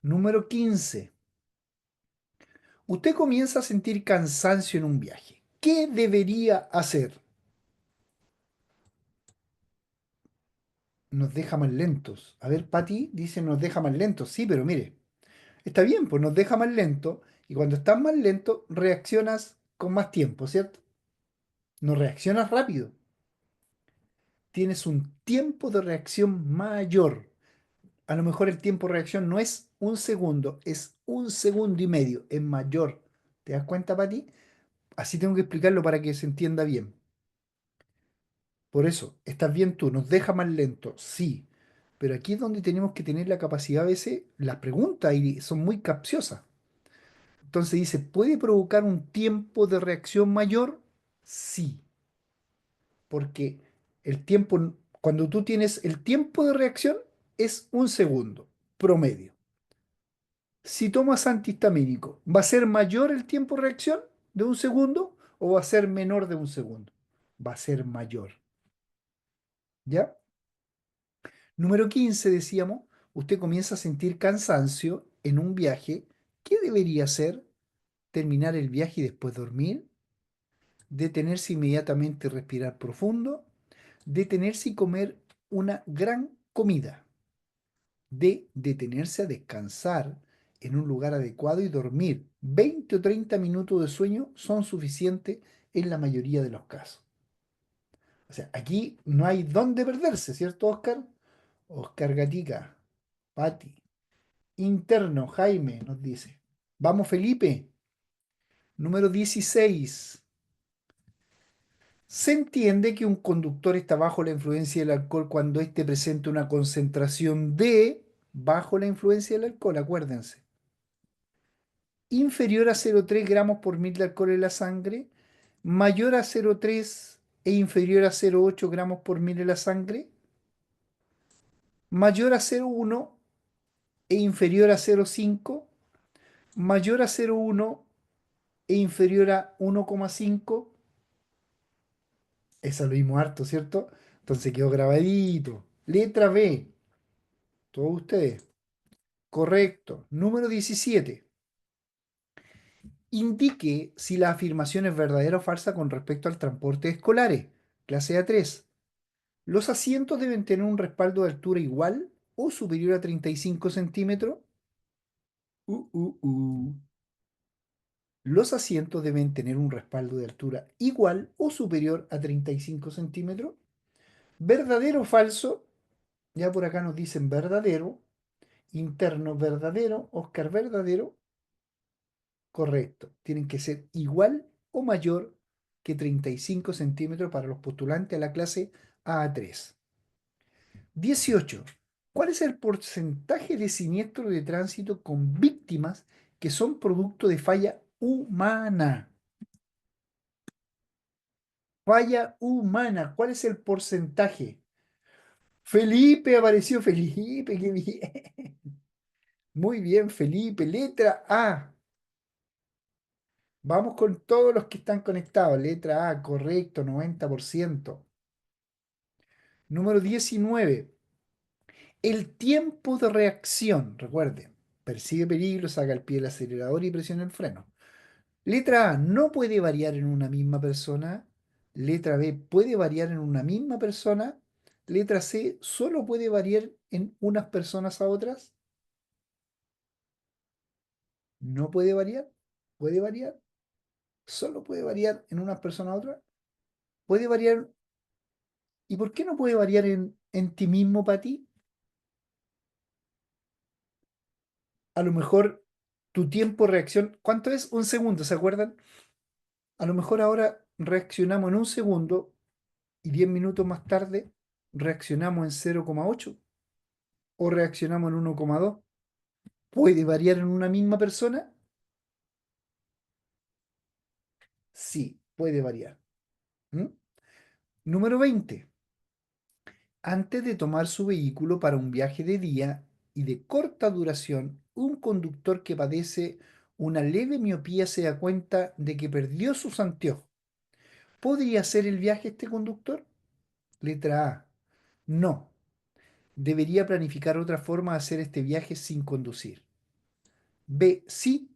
Número 15. Usted comienza a sentir cansancio en un viaje. ¿Qué debería hacer? Nos deja más lentos. A ver, Patti dice nos deja más lentos. Sí, pero mire, está bien, pues nos deja más lento y cuando estás más lento reaccionas con más tiempo, ¿cierto? No reaccionas rápido. Tienes un tiempo de reacción mayor. A lo mejor el tiempo de reacción no es un segundo, es un segundo y medio, es mayor. ¿Te das cuenta, Pati? Así tengo que explicarlo para que se entienda bien. Por eso, estás bien tú, nos deja más lento, sí. Pero aquí es donde tenemos que tener la capacidad a veces, las preguntas y son muy capciosas. Entonces dice, ¿puede provocar un tiempo de reacción mayor? Sí, porque el tiempo, cuando tú tienes el tiempo de reacción es un segundo promedio. Si tomas antihistamínico, ¿va a ser mayor el tiempo de reacción de un segundo o va a ser menor de un segundo? Va a ser mayor. ¿Ya? Número 15 decíamos, usted comienza a sentir cansancio en un viaje. ¿Qué debería hacer? ¿Terminar el viaje y después dormir? ¿Detenerse inmediatamente y respirar profundo? ¿Detenerse y comer una gran comida? De detenerse a descansar en un lugar adecuado y dormir. 20 o 30 minutos de sueño son suficientes en la mayoría de los casos. O sea, aquí no hay dónde perderse, ¿cierto, Oscar? Oscar Gatica, Patti. Interno, Jaime nos dice. Vamos, Felipe. Número 16. Se entiende que un conductor está bajo la influencia del alcohol cuando éste presenta una concentración de, bajo la influencia del alcohol, acuérdense, inferior a 0,3 gramos por mil de alcohol en la sangre, mayor a 0,3 e inferior a 0,8 gramos por mil en la sangre, mayor a 0,1 e inferior a 0,5, mayor a 0,1 e inferior a 1,5. Esa lo vimos harto, ¿cierto? Entonces quedó grabadito. Letra B. Todos ustedes. Correcto. Número 17. Indique si la afirmación es verdadera o falsa con respecto al transporte escolares. Clase A3. Los asientos deben tener un respaldo de altura igual o superior a 35 centímetros. Uh, uh, uh. Los asientos deben tener un respaldo de altura igual o superior a 35 centímetros. ¿Verdadero o falso? Ya por acá nos dicen verdadero. Interno verdadero. Oscar verdadero. Correcto. Tienen que ser igual o mayor que 35 centímetros para los postulantes a la clase A3. 18. ¿Cuál es el porcentaje de siniestros de tránsito con víctimas que son producto de falla humana? Falla humana. ¿Cuál es el porcentaje? Felipe, apareció Felipe, qué bien. Muy bien, Felipe. Letra A. Vamos con todos los que están conectados. Letra A, correcto, 90%. Número 19. El tiempo de reacción. Recuerden, percibe peligro, saca el pie del acelerador y presiona el freno. Letra A, no puede variar en una misma persona. Letra B, puede variar en una misma persona. Letra C, solo puede variar en unas personas a otras. No puede variar. Puede variar. Solo puede variar en unas personas a otras. Puede variar. ¿Y por qué no puede variar en ti mismo para ti? A lo mejor tu tiempo de reacción, ¿cuánto es? Un segundo, ¿se acuerdan? A lo mejor ahora reaccionamos en un segundo y 10 minutos más tarde reaccionamos en 0,8 o reaccionamos en 1,2. ¿Puede variar en una misma persona? Sí, puede variar. ¿Mm? Número 20. Antes de tomar su vehículo para un viaje de día y de corta duración, un conductor que padece una leve miopía se da cuenta de que perdió sus anteojos. ¿Podría hacer el viaje este conductor? Letra A. No. Debería planificar otra forma de hacer este viaje sin conducir. B. Sí,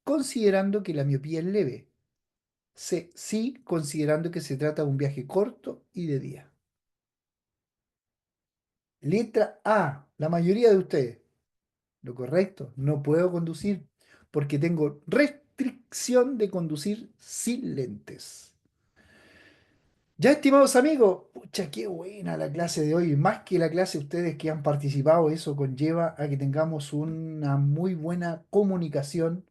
considerando que la miopía es leve. C. Sí, considerando que se trata de un viaje corto y de día. Letra A. La mayoría de ustedes. Lo correcto, no puedo conducir porque tengo restricción de conducir sin lentes. Ya, estimados amigos, pucha, qué buena la clase de hoy. Más que la clase, ustedes que han participado, eso conlleva a que tengamos una muy buena comunicación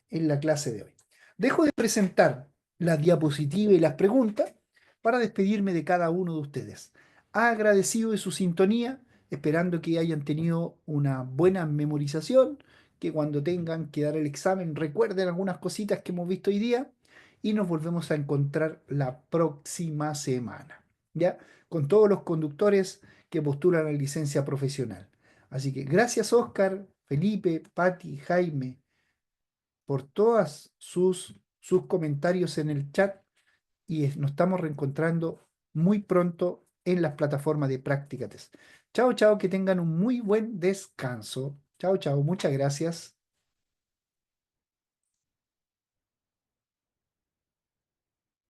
en la clase de hoy. Dejo de presentar las diapositivas y las preguntas para despedirme de cada uno de ustedes. Agradecido de su sintonía, esperando que hayan tenido una buena memorización, que cuando tengan que dar el examen recuerden algunas cositas que hemos visto hoy día y nos volvemos a encontrar la próxima semana, ¿ya? Con todos los conductores que postulan la licencia profesional. Así que gracias Oscar, Felipe, Patti, Jaime, por todos sus comentarios en el chat y nos estamos reencontrando muy pronto en las plataformas de Práctica Test. Chao, chao, que tengan un muy buen descanso. Chao, chao, muchas gracias.